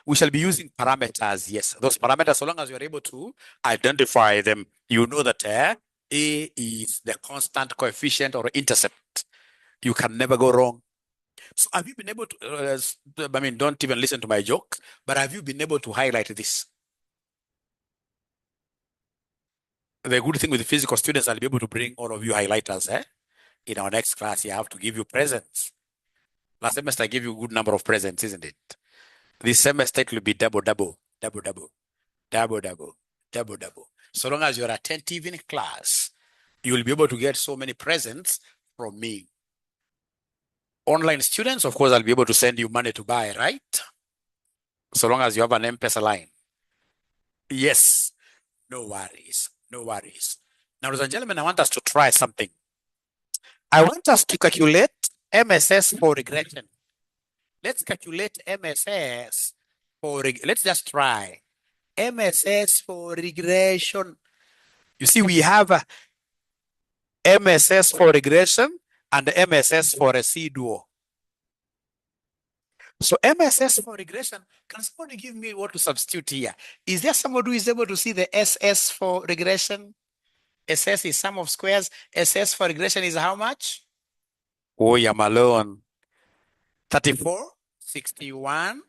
[SPEAKER 1] We shall be using parameters. Yes, those parameters, so long as you're able to identify them, you know that A is the constant coefficient or intercept. You can never go wrong. So have you been able to, don't even listen to my joke, but have you been able to highlight this? The good thing with the physical students, I'll be able to bring all of you highlighters. In our next class, you have to give you presents. Last semester, I gave you a good number of presents, isn't it? This semester, it will be double. So long as you're attentive in class, you will be able to get so many presents from me. Online students, of course, I'll be able to send you money to buy, right? So long as you have an M-Pesa line. Yes, no worries, no worries. Now, ladies and gentlemen, I want us to try something. I want us to calculate MSS for regression. Let's calculate MSS for, let's just try MSS for regression. You see, we have MSS for regression and MSS for residual. So MSS for regression, can somebody give me what to substitute here? Is there somebody who is able to see the SS for regression? SS is sum of squares. SS for regression is how much? Oh, I'm alone. 34, 61,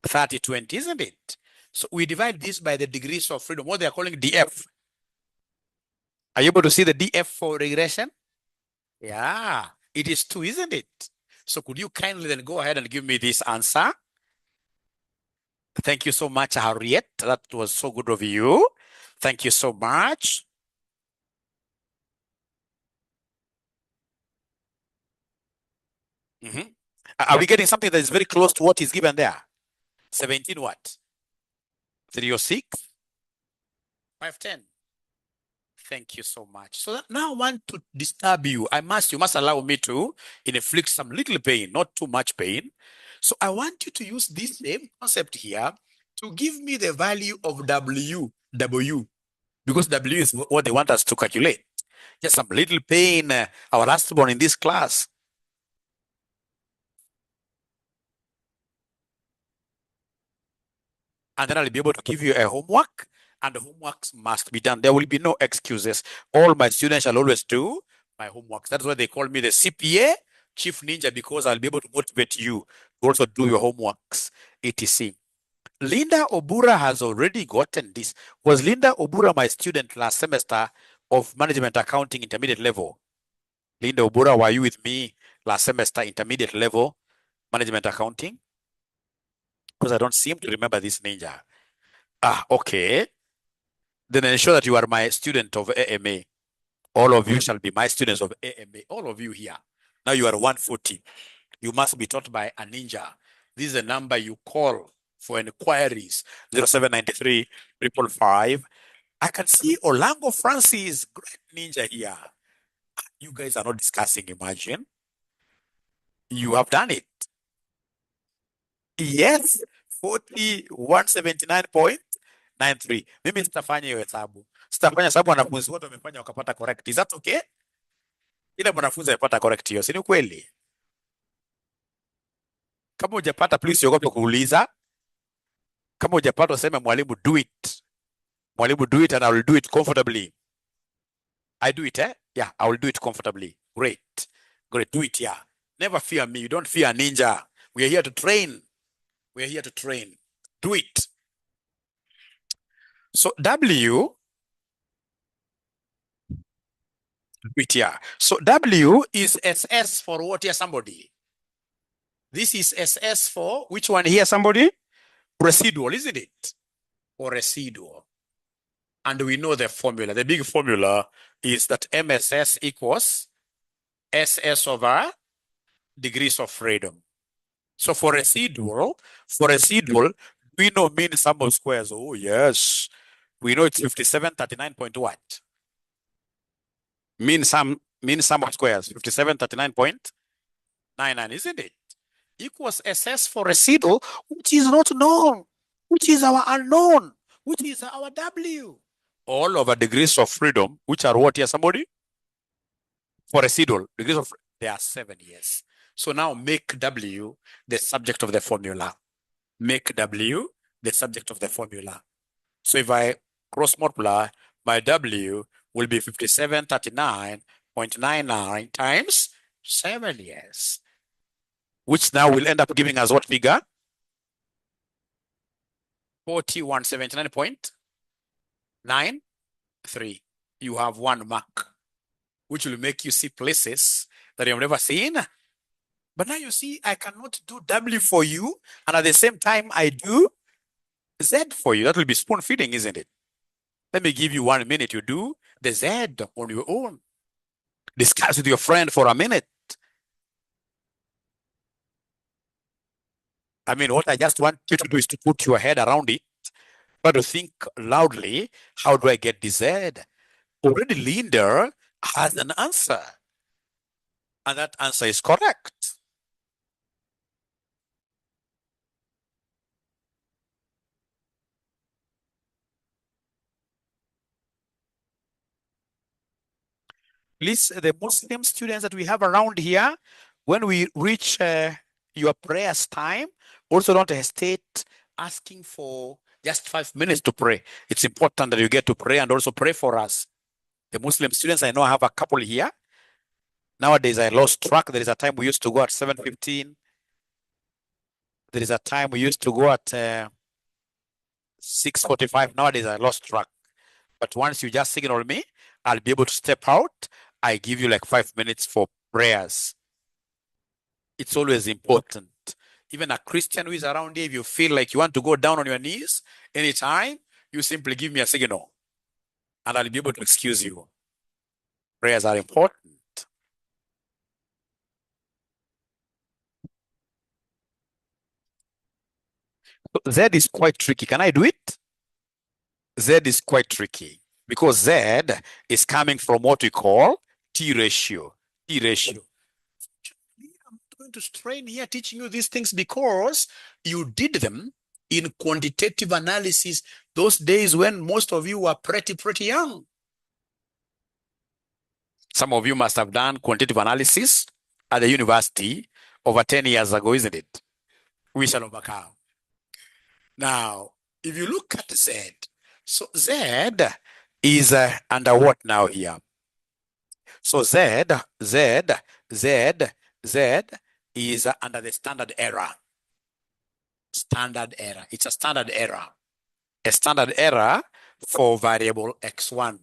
[SPEAKER 1] 30, 20, isn't it? So we divide this by the degrees of freedom, what they are calling DF. Are you able to see the DF for regression? Yeah, it is 2, isn't it? So could you kindly then go ahead and give me this answer? Thank you so much, Harriet. That was so good of you. Thank you so much. Are we getting something that is very close to what is given there? 17 what? 306? 510. Thank you so much. So now I want to disturb you. You must allow me to inflict some little pain, not too much pain. So I want you to use this same concept here to give me the value of W, because W is what they want us to calculate. Just some little pain, our last one in this class. And then I'll be able to give you a homework, and the homeworks must be done. There will be no excuses. All my students shall always do my homeworks. That's why they call me the CPA Chief Ninja, because I'll be able to motivate you to also do your homeworks, etc. Linda Obura has already gotten this. Was Linda Obura my student last semester of management accounting intermediate level? Linda Obura, were you with me last semester intermediate level management accounting? Because I don't seem to remember this ninja. Okay. Then ensure that you are my student of AMA. All of you shall be my students of AMA. All of you here. Now you are 140. You must be taught by a ninja. This is the number you call for inquiries. 0793 555. I can see Olango Francis, great ninja here. You guys are not discussing, imagine. You have done it. Yes, 4179.93. Mimi sitafanya hiyo hesabu. Sitafanya hesabu wanafunzi wote wamefanya wakapata correct. Is that okay? Ile mwanafunzi amepata correct hiyo, si ni kweli? Kama hujapata please usiogope kuuliza. Kama hujapata useme mwalimu do it. Mwalimu do it and I will do it comfortably. I do it, eh? Yeah, I will do it comfortably. Great. Great, do it, yeah. Never fear me. You don't fear a ninja. We are here to train. We are here to train. Do it. So W, do it here. So W is SS for what here, somebody? This is SS for which one here, somebody? Residual, isn't it? Or residual. And we know the formula. The big formula is that MSS equals SS over degrees of freedom. So for residual, we know mean sum of squares. Oh, yes. We know it's 5739 point what? Mean sum of squares, 5739.99, isn't it? Equals SS for residual, which is not known, which is our unknown, which is our W. All over degrees of freedom, which are what here, somebody? For residual, degrees of they are 7 years. So now make W the subject of the formula. Make W the subject of the formula. So if I cross multiply, my W will be 5739.99 times 7 years, which now will end up giving us what figure? 4179.93. You have 1 mark, which will make you see places that you have never seen. But now you see, I cannot do W for you, and at the same time, I do Z for you. That will be spoon feeding, isn't it? Let me give you 1 minute. You do the Z on your own. Discuss with your friend for a minute. I mean, what I just want you to do is to put your head around it, but to think loudly, how do I get this Z? Already Linda has an answer, and that answer is correct. Please, the Muslim students that we have around here, when we reach your prayers time, also don't hesitate asking for just 5 minutes to pray. It's important that you get to pray and also pray for us. The Muslim students, I know I have a couple here. Nowadays, I lost track. There is a time we used to go at 7:15. There is a time we used to go at 6:45. Nowadays, I lost track. But once you just signal me, I'll be able to step out. I give you like 5 minutes for prayers. It's always important. Even a Christian who is around here, if you feel like you want to go down on your knees anytime, you simply give me a signal and I'll be able to excuse you. Prayers are important. Z is quite tricky. Can I do it? Z is quite tricky because Z is coming from what we call T ratio. T ratio. I'm going to strain here teaching you these things because you did them in quantitative analysis those days when most of you were pretty young. Some of you must have done quantitative analysis at the university over 10 years ago, isn't it? We shall overcome. Now, if you look at Z, so Z is under what now here? So Z is under the standard error. Standard error. It's a standard error. A standard error for variable x1.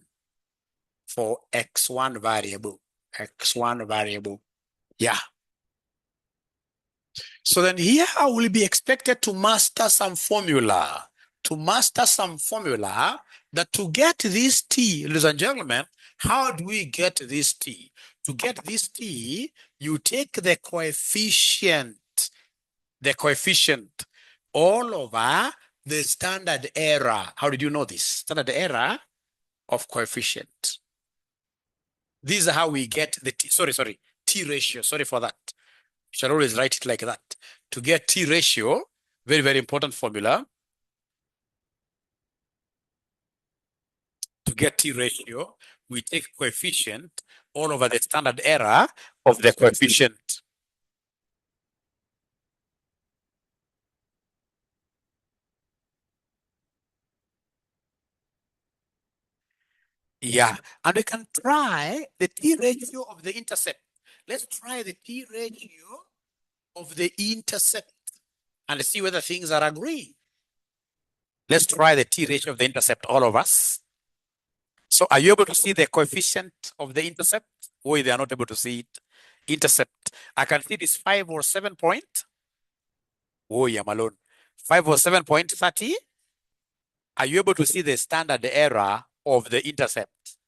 [SPEAKER 1] For x1 variable. X1 variable. Yeah. So then here I will be expected to master some formula. To master some formula that to get this T, ladies and gentlemen, how do we get this T? To get this T, you take the coefficient all over the standard error. How did you know this? Standard error of coefficient. This is how we get the T, T ratio. Sorry for that. You should always write it like that. To get T ratio, very, very important formula. To get T ratio, we take coefficient all over the standard error of the coefficient. Yeah, and we can try the T ratio of the intercept. Let's try the T ratio of the intercept and see whether things are agreeing. Let's try the T ratio of the intercept, all of us. So are you able to see the coefficient of the intercept? Or they are not able to see it. Intercept. I can see this 5 or 7 point. Oh, yeah, I'm alone. 5 or 7.30. Are you able to see the standard error of the intercept?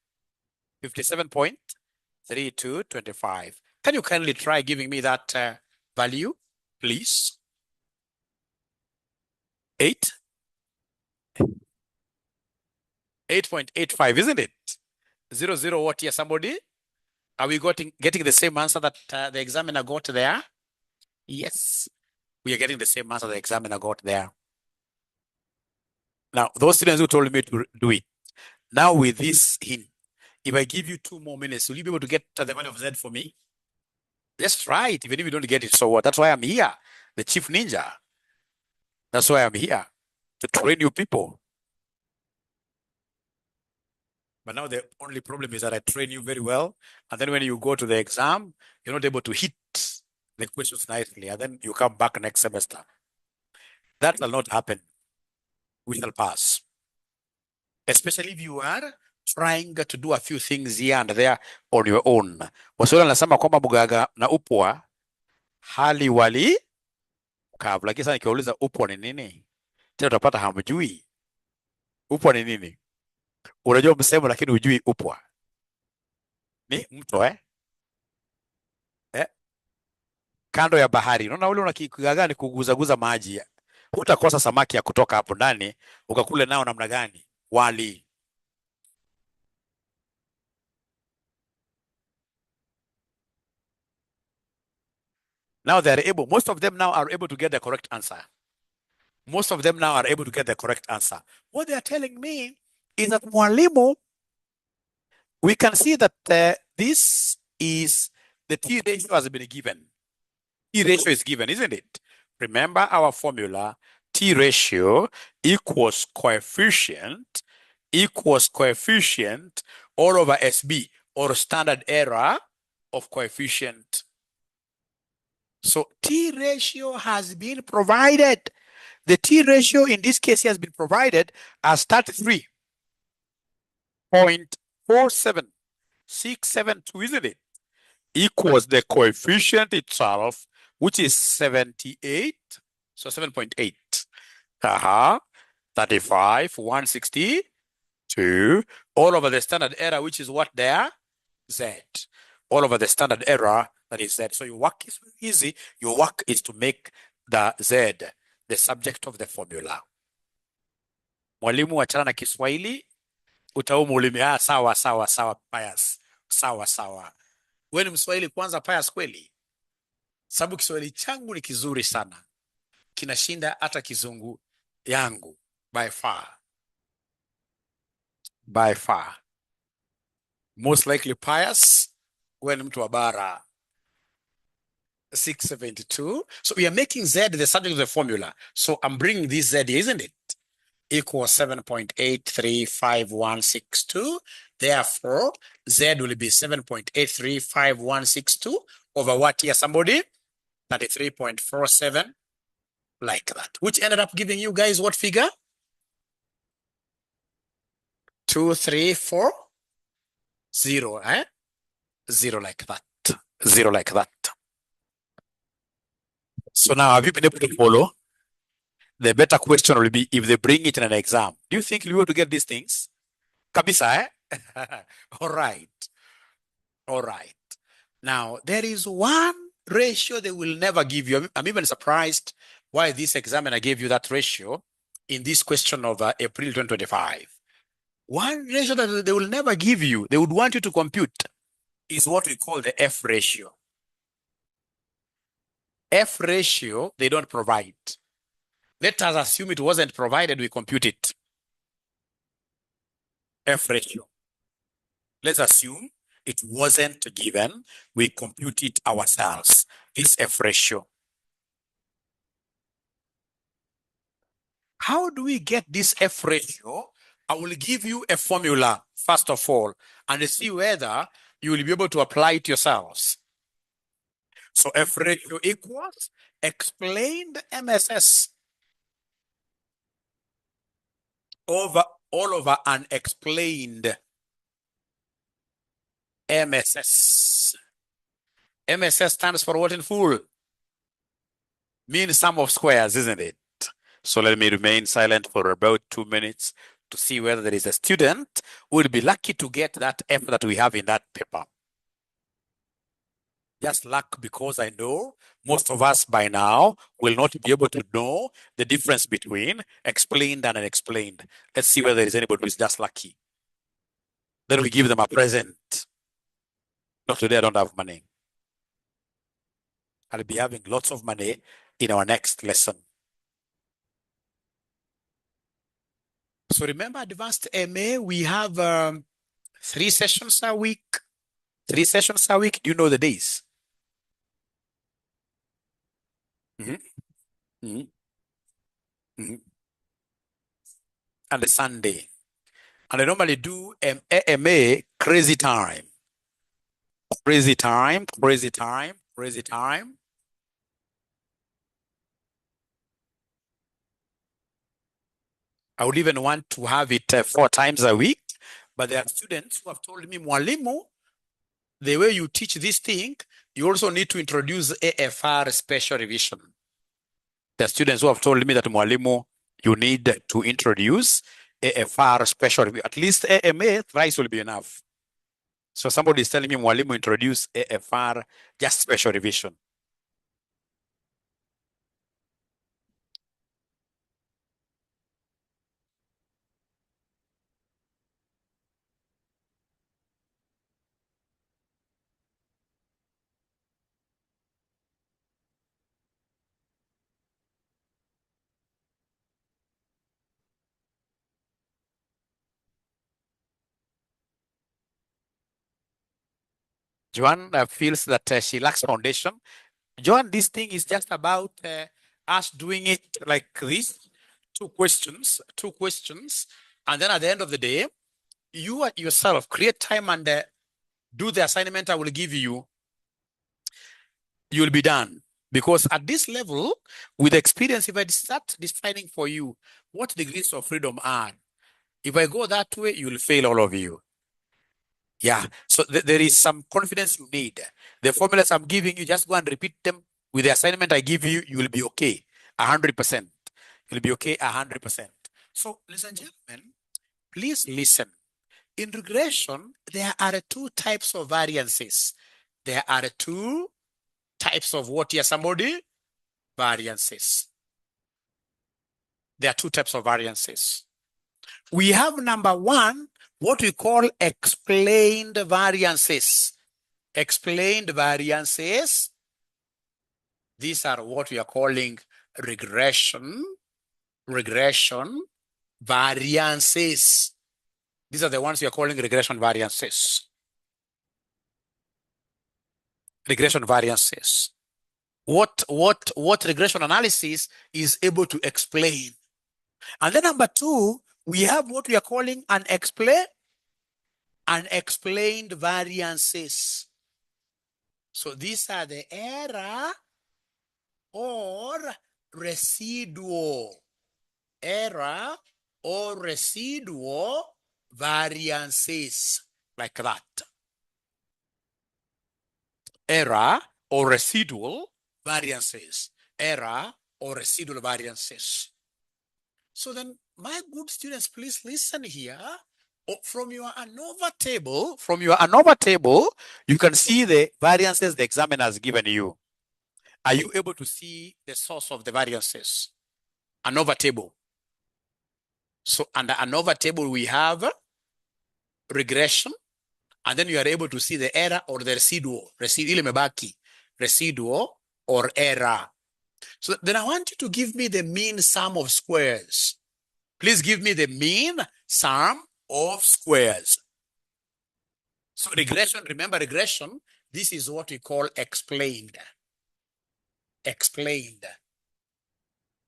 [SPEAKER 1] 57.3225. Can you kindly try giving me that value, please? 8? 8.85, isn't it? 00 what here, somebody? Are we getting the same answer that the examiner got there? Yes, we are getting the same answer the examiner got there. Now, those students who told me to do it, now with this hint, if I give you 2 more minutes, will you be able to get the value of Z for me? Just try it. Even if you don't get it, so what? That's why I'm here, the chief ninja. That's why I'm here, to train you people. But now the only problem is that I train you very well. And then when you go to the exam, you're not able to hit the questions nicely. And then you come back next semester. That will not happen. We shall pass. Especially if you are trying to do a few things here and there on your own. Waswahili wanasema kwamba mgaga na upwa hali wali kavu. Lakini sasa nikiuliza upwa ni nini? Tena utapata hamjui. Upwa ni nini? Unajua msemo lakini hujui upwa. Ni mto eh? kando ya bahari. Unaona ule unakigaga ni kuguzaguza maji, utakosa samaki ya kutoka hapo ndani ukakule nao namna gani? Wali. Now they are able, most of them now are able to get the correct answer. Most of them now are able to get the correct answer. What they are telling me is that mwalimu, we can see that this is the T ratio has been given. T ratio is given, isn't it? Remember our formula, T ratio equals coefficient all over SB, or standard error of coefficient. So T ratio has been provided. The T ratio in this case has been provided as 33.47672, isn't it? Equals the coefficient itself, which is 78. So 7.8. 35, 162, all over the standard error, which is what there? Z. All over the standard error, that is Z. So your work is easy. Your work is to make the Z the subject of the formula. Mwalimu, wachana na Kiswahili, utaumu ulimi. Sawa, Pius. Sawa. Wewe ni Mswahili kwanza, Pius, kweli? Sababu Kiswahili changu ni kizuri sana. Kinashinda hata Kizungu yangu. By far. Most likely Pius, wewe ni mtu wa bara. 672. So we are making Z the subject of the formula. So I'm bringing this Z, isn't it? Equals 7.835162. Therefore, Z will be 7.835162 over what here, somebody? 33.47, like that. Which ended up giving you guys what figure? 2340, eh? 0 like that. 0 like that. So now, have you been able to follow? The better question will be if they bring it in an exam. Do you think you'll be able to get these things? Kabisa, eh? All right. Now, there is one ratio they will never give you. I'm even surprised why this examiner gave you that ratio in this question of April 2025. One ratio that they will never give you, they would want you to compute, is what we call the F ratio. F ratio, they don't provide. Let us assume it wasn't provided, we compute it. F ratio. Let's assume it wasn't given, we compute it ourselves. This F ratio. How do we get this F ratio? I will give you a formula, first of all, and see whether you will be able to apply it yourselves. So F ratio equals explained MSS over all over unexplained MSS. MSS stands for what in full? Mean sum of squares, isn't it? So let me remain silent for about 2 minutes to see whether there is a student who will be lucky to get that F that we have in that paper. Just luck, because I know most of us by now will not be able to know the difference between explained and unexplained. Let's see whether there is anybody who is just lucky. Then we give them a present. Not today, I don't have money. I'll be having lots of money in our next lesson. So remember, Advanced MA, we have 3 sessions a week. 3 sessions a week. Do you know the days? And the Sunday. And I normally do MA crazy time. Crazy time. I would even want to have it 4 times a week. But there are students who have told me, Mwalimu, the way you teach this thing, you also need to introduce AFR special revision. There are students who have told me that, Mwalimu, you need to introduce AFR special revision. At least AMA thrice will be enough. So somebody is telling me, Mwalimu, introduce AFR just special revision. Joanne feels that she lacks foundation. Joanne, this thing is just about us doing it like this. Two questions. And then at the end of the day, you yourself create time and do the assignment I will give you. You will be done. Because at this level, with experience, if I start defining for you what degrees of freedom are, if I go that way, you will fail, all of you. Yeah. So there is some confidence you need. The formulas I'm giving you, just go and repeat them with the assignment I give you. You will be okay. 100%. You'll be okay 100%. So, ladies and gentlemen, please listen. In regression, there are two types of variances. There are two types of what here, somebody? Variances. There are two types of variances. We have number one, what we call explained variances. Explained variances. These are what we are calling regression variances. These are the ones we are calling regression variances. Regression variances. What regression analysis is able to explain. And then number two, we have what we are calling unexplained variances. So these are the error or residual variances, like that. Error or residual variances. Error or residual variances. So then, my good students, please listen here. From your ANOVA table, you can see the variances the examiner has given you. Are you able to see the source of the variances? ANOVA table. So under ANOVA table, we have regression, and then you are able to see the error or the residual or error. So then I want you to give me the mean sum of squares. Please give me the mean sum of squares. So regression, remember regression, this is what we call explained. Explained.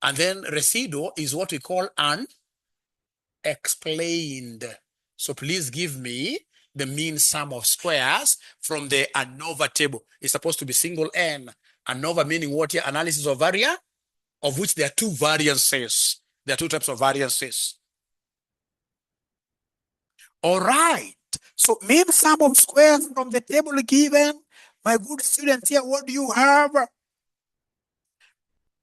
[SPEAKER 1] And then residual is what we call unexplained. So please give me the mean sum of squares from the ANOVA table. It's supposed to be single N. ANOVA meaning what here? Analysis of variance, of which there are two variances. There are two types of variances. All right. So mean sum of squares from the table given. My good students here, what do you have?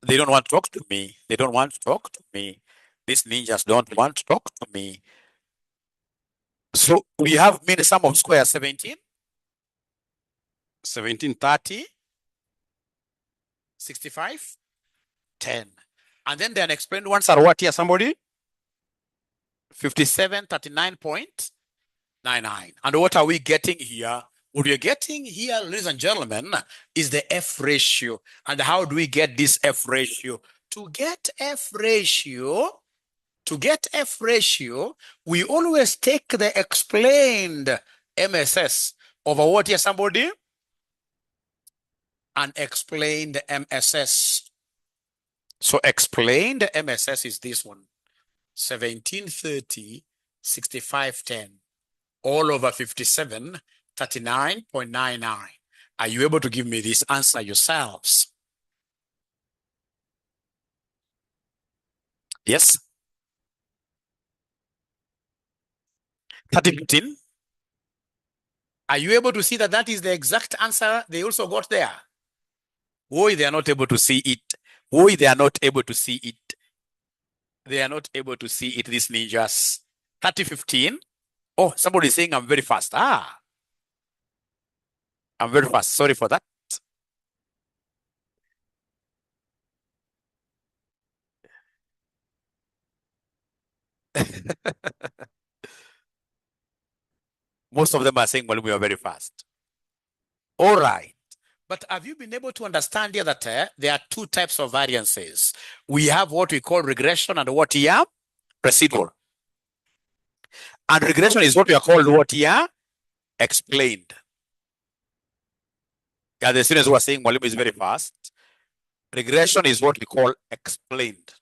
[SPEAKER 1] They don't want to talk to me. They don't want to talk to me. These ninjas don't want to talk to me. So we have mean sum of squares 17, 30, 65, 10. And then the unexplained ones are what here, somebody? 57, 39.99. And what are we getting here? What we are getting here, ladies and gentlemen, is the F ratio. And how do we get this F ratio? To get F ratio, we always take the explained MSS over what here, somebody? Unexplained MSS. So explained MSS is this one. 1730, 6510, all over 57, 39.99. Are you able to give me this answer yourselves? Yes. 3015. Are you able to see that that is the exact answer they also got there? Why they are not able to see it? Why they are not able to see it? They are not able to see it, these ninjas. 3015. Oh, somebody is saying I'm very fast. I'm very fast. Sorry for that. Most of them are saying, well, we are very fast. All right. But have you been able to understand here that there are two types of variances? We have what we call regression and what here? Residual. And regression is what we are called what here? Explained. Yeah, the students who are saying Mwalimu is very fast. Regression is what we call explained.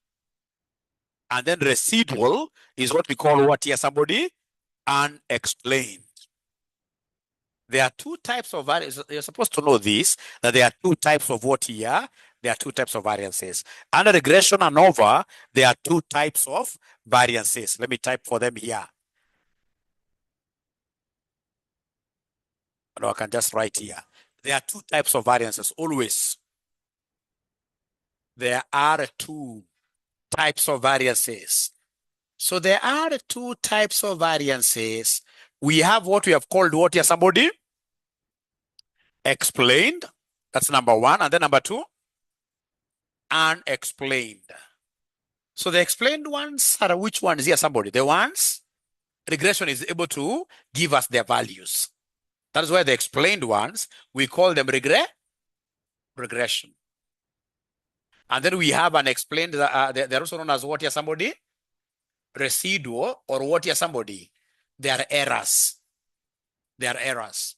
[SPEAKER 1] And then residual is what we call what here, somebody? Unexplained. There are two types of variances. You're supposed to know this, that there are two types of what here? There are two types of variances. Under regression and ANOVA, there are two types of variances. Let me type for them here. No, I can just write here. There are two types of variances, always. There are two types of variances. So there are two types of variances. We have what we have called what here, somebody? Explained. That's number one. And then number two, unexplained. So the explained ones are which ones here, somebody? The ones regression is able to give us their values. That is why the explained ones, we call them regression. And then we have unexplained, they're also known as what here, somebody? Residual, or what here, somebody? They are errors. They are errors.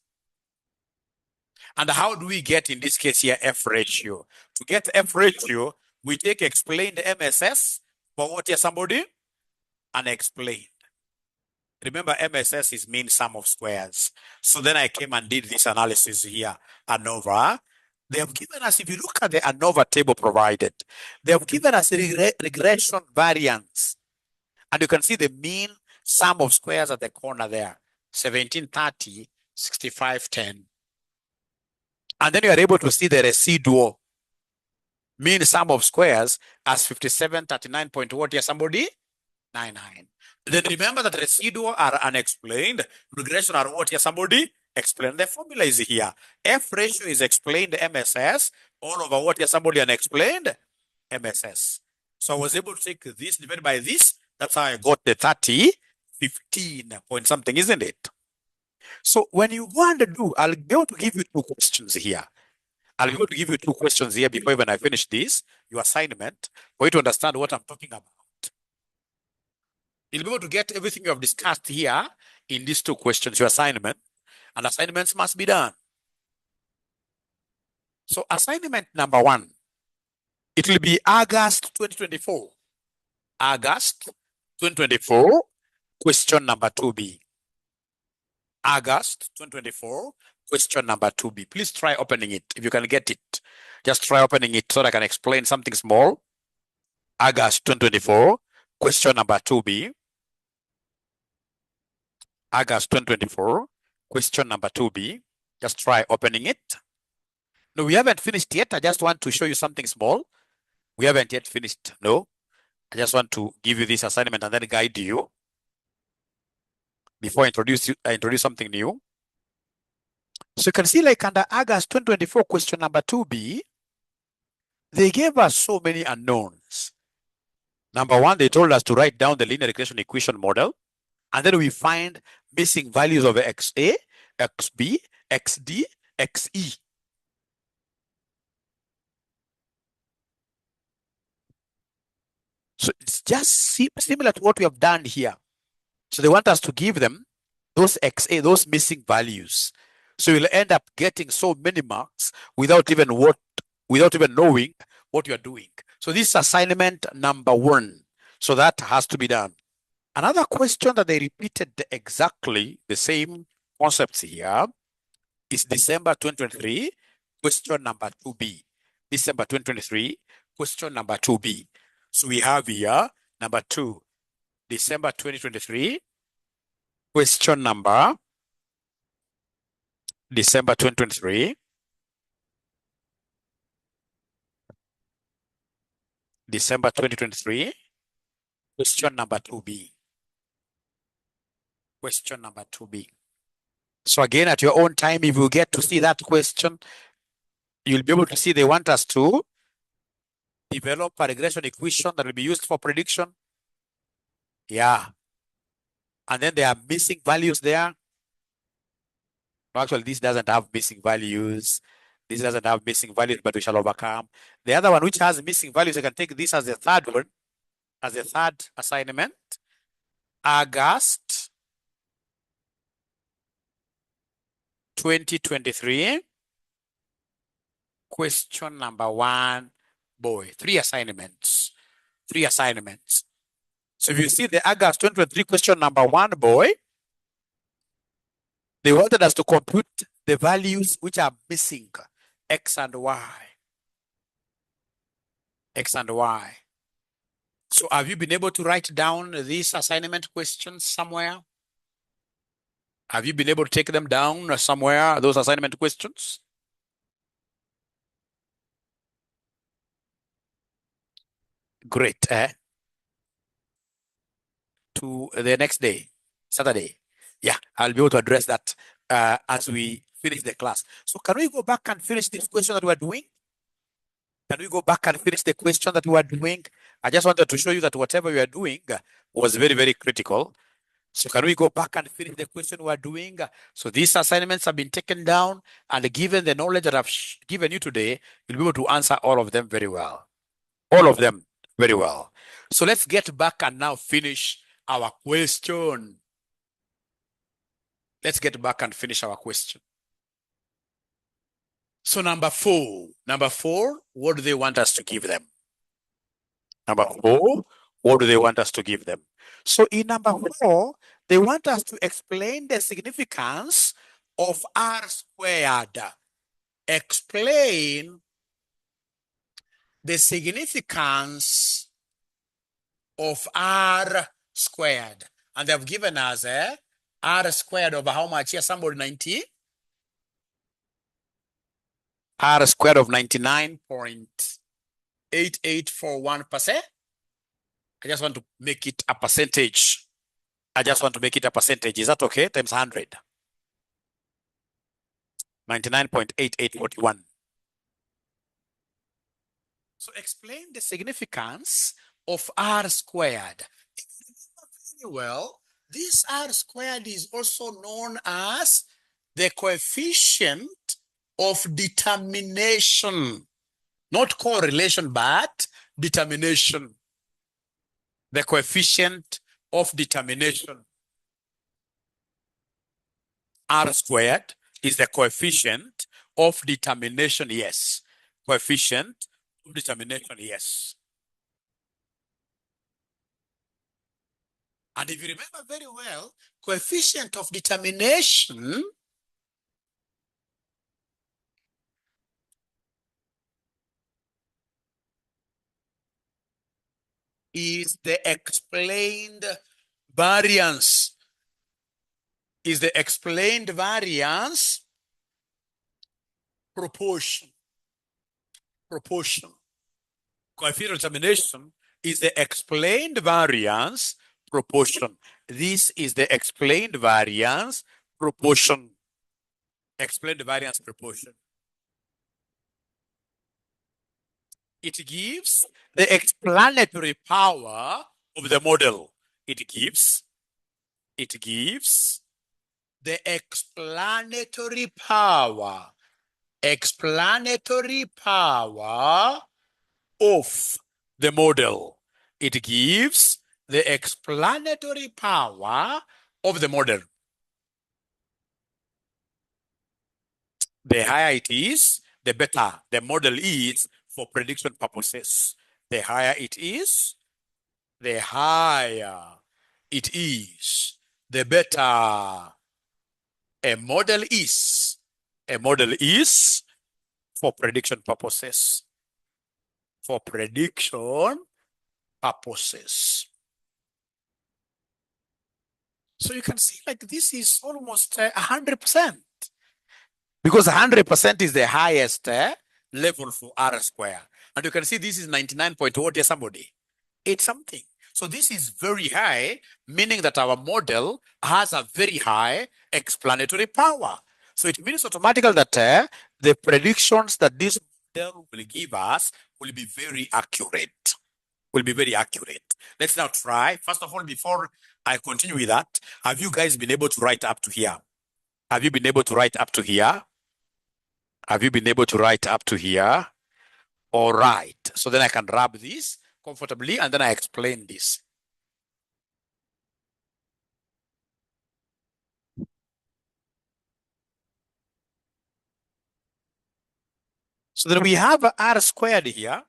[SPEAKER 1] And how do we get, in this case here, F ratio? To get F ratio, we take explained MSS for what here, somebody? Unexplained. Remember, MSS is mean sum of squares. So then I came and did this analysis here, ANOVA. They have given us, if you look at the ANOVA table provided, they have given us regression variance. And you can see the mean sum of squares at the corner there, 1730, 6510. And then you are able to see the residual mean sum of squares as 5739 point what here, somebody? 99. Then remember that residual are unexplained. Regression are what here, somebody? Explain. The formula is here. F ratio is explained MSS all over what here, somebody? Unexplained MSS. So I was able to take this divided by this. That's how I got the 30, 15 point something, isn't it? So when you go and do, I'll be able to give you two questions here. I'll be able to give you two questions here before even I finish this, your assignment, for you to understand what I'm talking about. You'll be able to get everything you have discussed here in these two questions, your assignment, and assignments must be done. So assignment number one, it will be August 2024. August 2024, question number 2B. August 2024, question number 2B. Please try opening it if you can get it. Just try opening it so that I can explain something small. August 2024, question number 2B. August 2024, question number 2B. Just try opening it. No, we haven't finished yet. I just want to show you something small. We haven't yet finished. No, I just want to give you this assignment and then guide you before I introduce something new. So you can see, like under August 2024, question number 2B, they gave us so many unknowns. Number one, they told us to write down the linear regression equation model, and then we find missing values of XA, XB, XD, XE. So it's just similar to what we have done here. So they want us to give them those XA, those missing values. So you'll end up getting so many marks without even knowing what you're doing. So this is assignment number one. So that has to be done. Another question that they repeated exactly the same concepts here is December 2023, question number 2B. December 2023, question number 2B. So we have here number 2, December 2023, question number December 2023, December 2023, question number 2B. Question number 2B. So again, at your own time, if you get to see that question, you'll be able to see they want us to develop a regression equation that will be used for prediction. Yeah. And then there are missing values there. Actually, this doesn't have missing values. This doesn't have missing values, but we shall overcome. The other one, which has missing values, I can take this as the third one, as the third assignment. August 2023, question number 1, boy. 3 assignments. 3 assignments. So if you see the August 2023 question number 1, boy, they wanted us to compute the values which are missing, X and Y. X and Y. So have you been able to write down these assignment questions somewhere? Have you been able to take them down somewhere, those assignment questions? Great. To the next day, Saturday. Yeah, I'll be able to address that as we finish the class. So can we go back and finish this question that we're doing? Can we go back and finish the question that we were doing? I just wanted to show you that whatever we are doing was very, very critical. So can we go back and finish the question we are doing? So these assignments have been taken down, and given the knowledge that I've given you today, you'll be able to answer all of them very well. All of them very well. So let's get back and now finish our question. Let's get back and finish our question. So number 4, what do they want us to give them? Number 4, what do they want us to give them? So in number 4, they want us to explain the significance of R squared. Explain the significance of R squared. And they've given us R squared over how much here? Somebody 90? R squared of 99.8841%. I just want to make it a percentage. I just want to make it a percentage. Is that okay? Times 100. 99.8841. So explain the significance of R squared. If you remember very well, this R squared is also known as the coefficient of determination. Not correlation, but determination. The coefficient of determination. R squared is the coefficient of determination, yes. Coefficient of determination, yes. And if you remember very well, coefficient of determination is the explained variance. Is the explained variance proportion. Proportion. Coefficient of determination is the explained variance proportion. This is the explained variance proportion. Explained variance proportion. It gives the explanatory power of the model. It gives the explanatory power of the model. It gives the explanatory power of the model. The higher it is, the better the model is for prediction purposes. The higher it is, the higher it is, the better a model is. A model is for prediction purposes. For prediction purposes. So you can see like this is almost 100%. Because 100% is the highest level for R square. And you can see this is 99 point what here somebody. It's something. So this is very high, meaning that our model has a very high explanatory power. So it means automatically that the predictions that this model will give us will be very accurate. Will be very accurate. Let's now try. First of all, before I continue with that, have you guys been able to write up to here? Have you been able to write up to here? Have you been able to write up to here? All right. So then I can rub this comfortably and then I explain this. So then we have R squared here,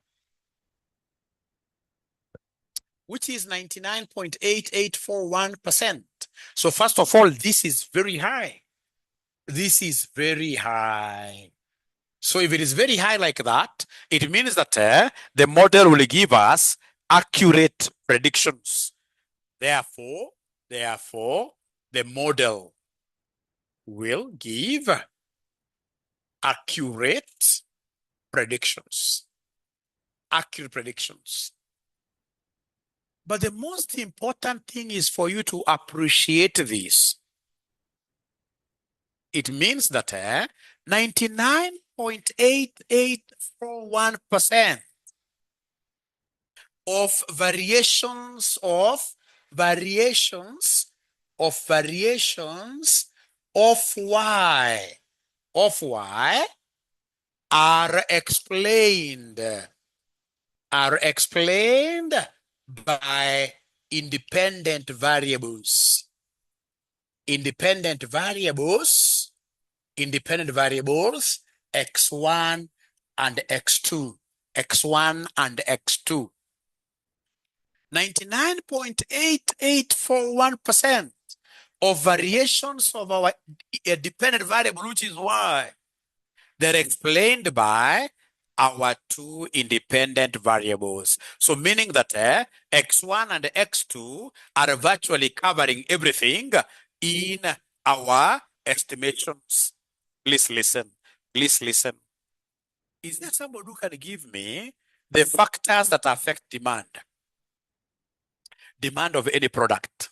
[SPEAKER 1] which is 99.8841%. So first of all, this is very high. This is very high. So if it is very high like that, it means that the model will give us accurate predictions. Therefore, the model will give accurate predictions. Accurate predictions. But the most important thing is for you to appreciate this. It means that 99.8841% of variations of y are explained by independent variables. Independent variables x1 and x2. x1 and x2. 99.8841% of variations of our dependent variable, which is y, they're explained by our two independent variables. So meaning that x1 and x2 are virtually covering everything in our estimations. Please listen. Please listen. Is there somebody who can give me the factors that affect demand? Demand of any product.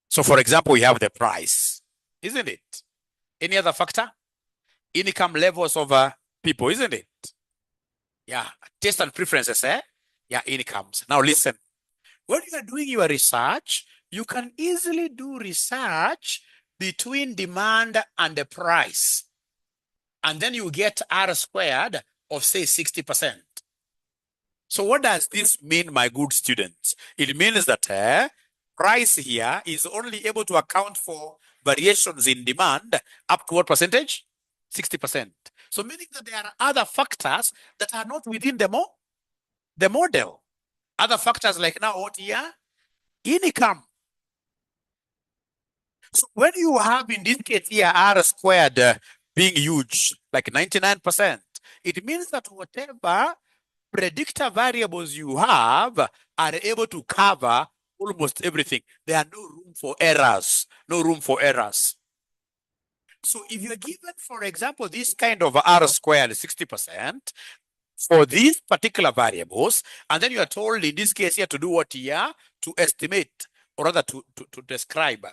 [SPEAKER 1] So for example, we have the price, isn't it? Any other factor? Income levels of people, isn't it? Yeah, taste and preferences, eh? Yeah, incomes. Now listen, when you are doing your research, you can easily do research between demand and the price. And then you get R squared of say 60%. So what does this mean, my good students? It means that price here is only able to account for variations in demand up to what percentage? 60%. So meaning that there are other factors that are not within the model. Other factors like now what here? Income. So when you have in this case here R squared being huge, like 99%, it means that whatever predictor variables you have are able to cover almost everything. There are no room for errors. No room for errors. So if you're given, for example, this kind of R squared 60% for these particular variables, and then you are told in this case here to do what here? To estimate, or rather to describe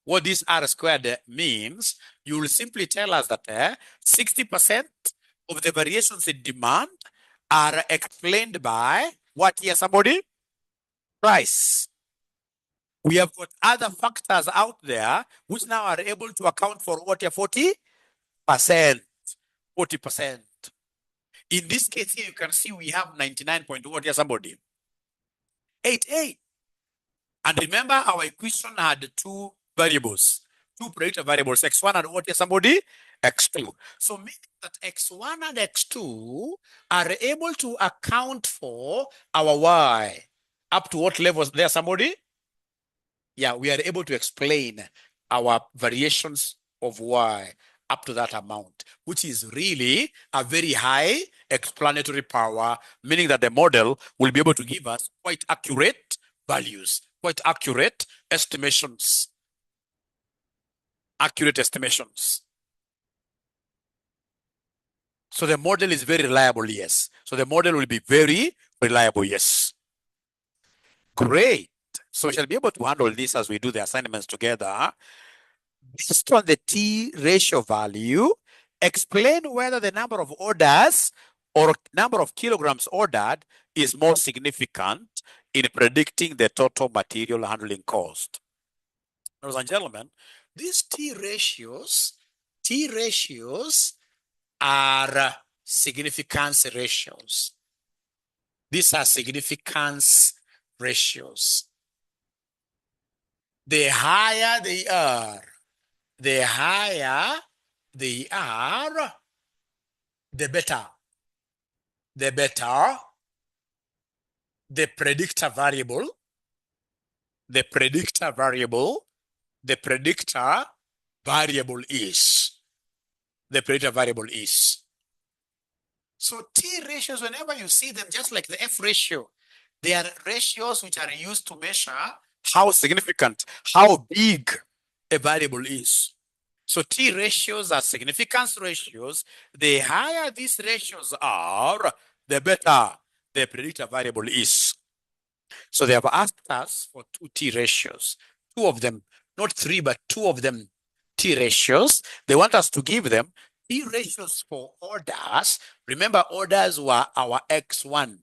[SPEAKER 1] what this R squared means, you will simply tell us that 60% of the variations in demand are explained by what here, somebody? Price. We have got other factors out there which now are able to account for what here, 40%. 40%. In this case here, you can see we have 99 point what here, somebody? 88. And remember our equation had two variables, two predictor variables, x1 and what here, somebody? X2. So meaning that x1 and x2 are able to account for our y. Up to what levels there, somebody? Yeah, we are able to explain our variations of y up to that amount, which is really a very high explanatory power, meaning that the model will be able to give us quite accurate values, quite accurate estimations. Accurate estimations. So the model is very reliable, yes. So the model will be very reliable, yes. Great. So we shall be able to handle this as we do the assignments together. Based on the T ratio value, explain whether the number of orders or number of kilograms ordered is more significant in predicting the total material handling cost. Ladies and gentlemen, these T ratios are significance ratios. These are significance ratios. The higher they are, the better. The better the predictor variable, the predictor variable, the predictor variable is. The predictor variable is. So T ratios, whenever you see them, just like the F ratio, they are ratios which are used to measure how significant, how big a variable is. So T ratios are significance ratios. The higher these ratios are, the better the predictor variable is. So they have asked us for two T ratios, two of them, not three, but two of them T ratios. They want us to give them T ratios for orders. Remember, orders were our X1,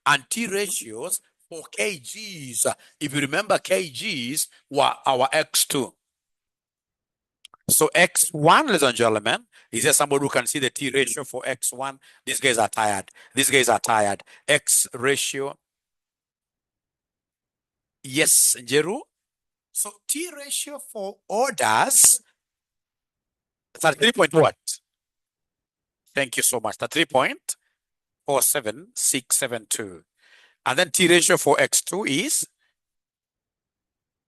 [SPEAKER 1] and T ratios for kgs. If you remember, kgs were our X2. So X1, ladies and gentlemen, is there somebody who can see the T ratio for X1? These guys are tired. These guys are tired. X ratio. Yes, Jeru. So T ratio for orders, 33 point what? Thank you so much. 33.47672. And then T ratio for X2 is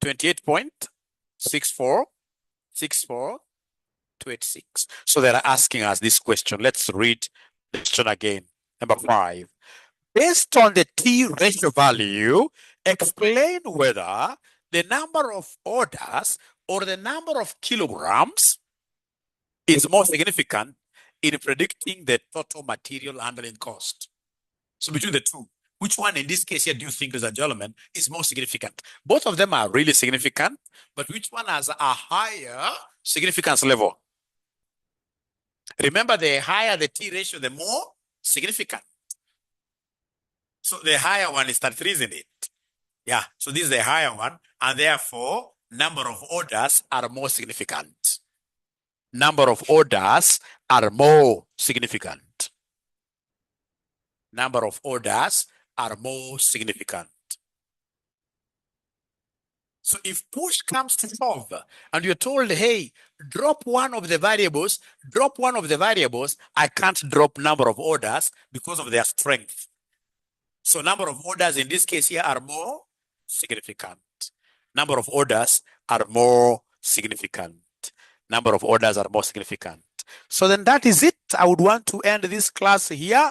[SPEAKER 1] 28.6464286. So they're asking us this question. Let's read the question again. Number 5. Based on the T ratio value, explain whether the number of orders or the number of kilograms is more significant in predicting the total material handling cost. So between the two, which one in this case here do you think, ladies and gentlemen, is more significant? Both of them are really significant, but which one has a higher significance level? Remember, the higher the T ratio, the more significant. So the higher one is 33, isn't it? Yeah, so this is the higher one, and therefore, number of orders are more significant. Number of orders are more significant. Number of orders are more significant. So if push comes to shove and you're told, hey, drop one of the variables, I can't drop number of orders because of their strength. So number of orders in this case here are more significant. Number of orders are more significant. Number of orders are more significant. So then that is it. I would want to end this class here.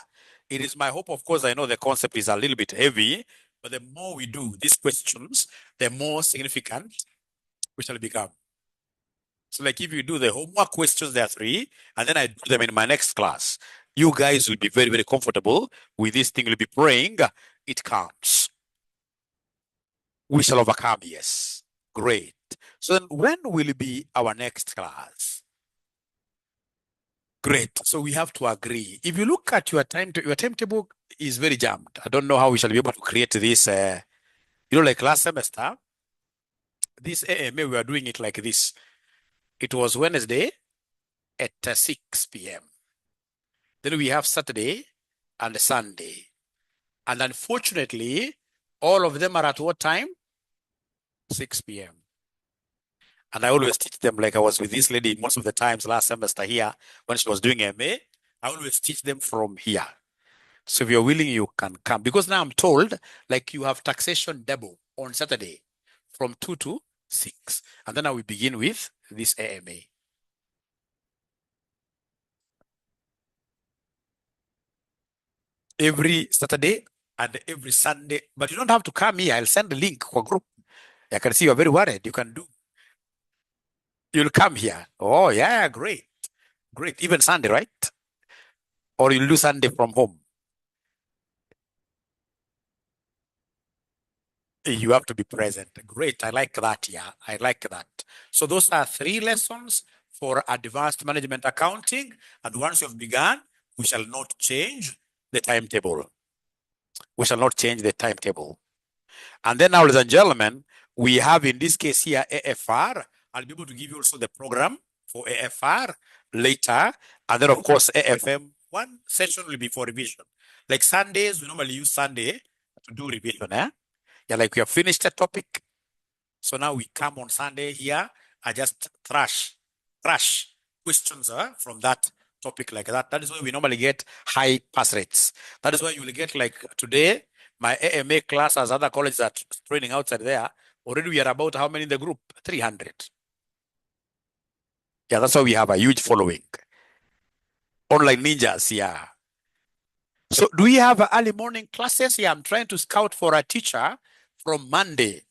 [SPEAKER 1] It is my hope, of course, I know the concept is a little bit heavy, but the more we do these questions, the more significant we shall become. So like if you do the homework questions, there are 3, and then I do them in my next class, you guys will be very, very comfortable with this thing. You'll be praying it comes. We shall overcome, yes. Great. So then when will be our next class? Great. So we have to agree. If you look at your timetable is very jammed. I don't know how we shall be able to create this. Like last semester, this AMA, we are doing it like this. It was Wednesday at 6 p.m. Then we have Saturday and Sunday. And unfortunately, all of them are at what time? 6 p.m. And I always teach them, like I was with this lady most of the times last semester here when she was doing MA. I always teach them from here. So if you're willing, you can come. Because now I'm told, like you have taxation double on Saturday from 2 to 6. And then I will begin with this AMA. Every Saturday and every Sunday. But you don't have to come here. I'll send the link for group. I can see you're very worried. You can do. You'll come here. Oh, yeah, great. Great. Even Sunday, right? Or you'll do Sunday from home. You have to be present. Great. I like that. Yeah, I like that. So those are 3 lessons for advanced management accounting. And once you've begun, we shall not change the timetable. We shall not change the timetable. And then now, ladies and gentlemen, we have in this case here AFR. I'll be able to give you also the program for AFR later. And then, of course, AFM. One session will be for revision. Like Sundays, we normally use Sunday to do revision. Yeah, like we have finished a topic. So now we come on Sunday here. I just thrash questions from that topic like that. That is why we normally get high pass rates. That is why you will get like today, my AMA class as other colleges are training outside there. Already we are about how many in the group? 300. Yeah, that's why we have a huge following. Online ninjas, yeah. So do we have early morning classes? Yeah, I'm trying to scout for a teacher from Monday.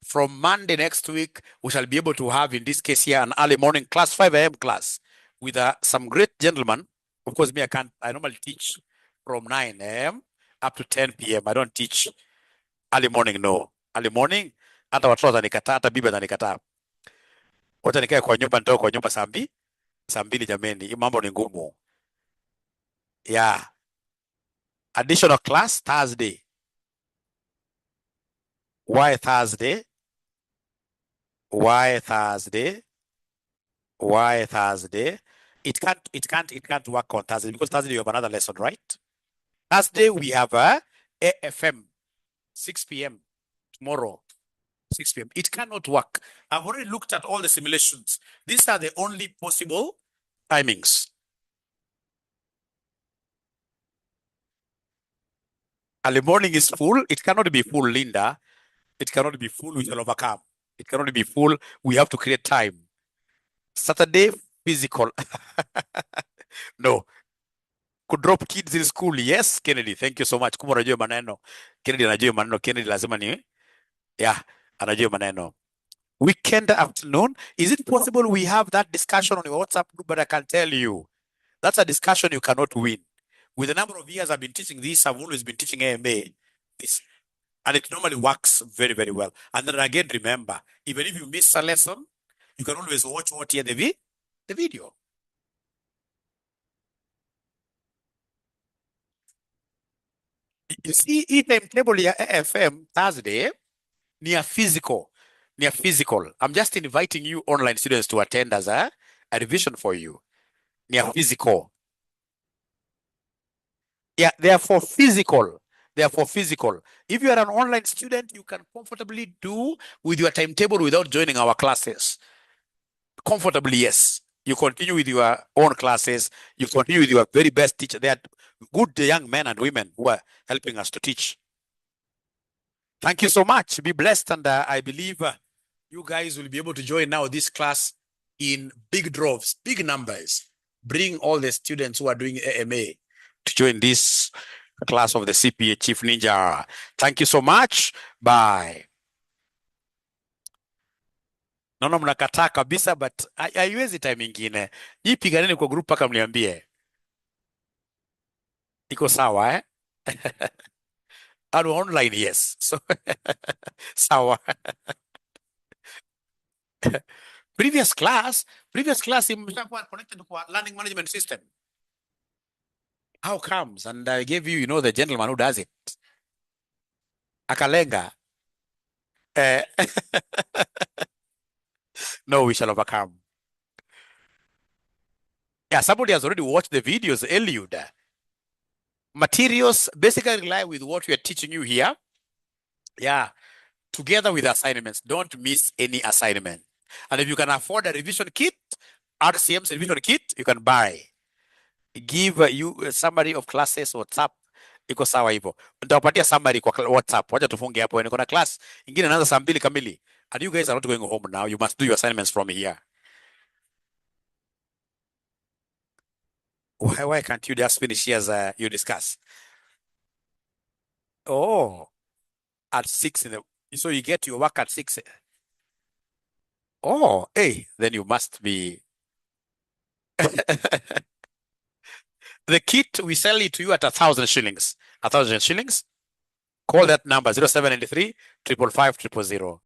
[SPEAKER 1] From Monday next week, we shall be able to have, in this case here, an early morning class, 5 a.m. class with some great gentlemen. Of course, I normally teach from 9 a.m. up to 10 p.m. I don't teach early morning, no. Early morning, hata watoto watanikataa, hata bibi atanikataa. Wacha nikae kwa nyumba, nitoke kwa nyumba saa mbili jameni. Hii mambo ni ngumu. Yeah. Additional class Thursday. Why Thursday? Why Thursday? Why Thursday? It can't work on Thursday because Thursday you have another lesson, right? Thursday we have a AFM 6 p.m. tomorrow, 6 p.m. It cannot work. I've already looked at all the simulations. These are the only possible timings. Early morning is full. It cannot be full, Linda. It cannot be full. We shall overcome. It cannot be full. We have to create time. Saturday, physical. No. Could drop kids in school. Yes, Kennedy. Thank you so much. Kuma unajua maneno. Kennedy anajua maneno. Kennedy lazima ni. Yeah, anajua maneno. Weekend afternoon. Is it possible we have that discussion on your WhatsApp group? But I can tell you, that's a discussion you cannot win. With the number of years I've been teaching this, I've always been teaching AMA. This. And it normally works very, very well. And then again, remember, even if you miss a lesson, you can always watch the video. You see, hii timetable ya AFM Thursday near physical. I'm just inviting you online students to attend as a revision for you. Near physical. Yeah, they are for physical. If you are an online student, you can comfortably do with your timetable without joining our classes. Comfortably, yes. You continue with your own classes. You continue with your very best teacher. They are good young men and women who are helping us to teach. Thank you so much. Be blessed. And I believe you guys will be able to join now this class in big droves, big numbers. Bring all the students who are doing AMA to join this class of the CPA Chief Ninja. Thank you so much. Bye. Naona mnakataa kabisa, but haiwezi time ingine. Hii piganeni kwa group paka mniambie. Iko sawa eh? And online, yes. So sawa. Previous class imeshakuwa connected kwa learning management system. How comes? And I gave you, the gentleman who does it. Akalenga. No, we shall overcome. Yeah, somebody has already watched the videos, Eliud. Materials basically rely with what we are teaching you here. Yeah, together with assignments. Don't miss any assignment. And if you can afford a revision kit, RCM's revision kit, you can buy. Give you a summary of classes, WhatsApp. Iko sawa hivyo. Nitawapatia summary kwa WhatsApp. Wacha tufunge hapo. Niko na class ingine inaanza saa 2 kamili. And you guys are not going home now. You must do your assignments from here. Why can't you just finish here as you discuss? Oh, at 6 in the, so you get your work at 6. Oh, hey, then you must be. The kit, we sell it to you at 1,000 shillings. 1,000 shillings. Call that number 0793 555 000.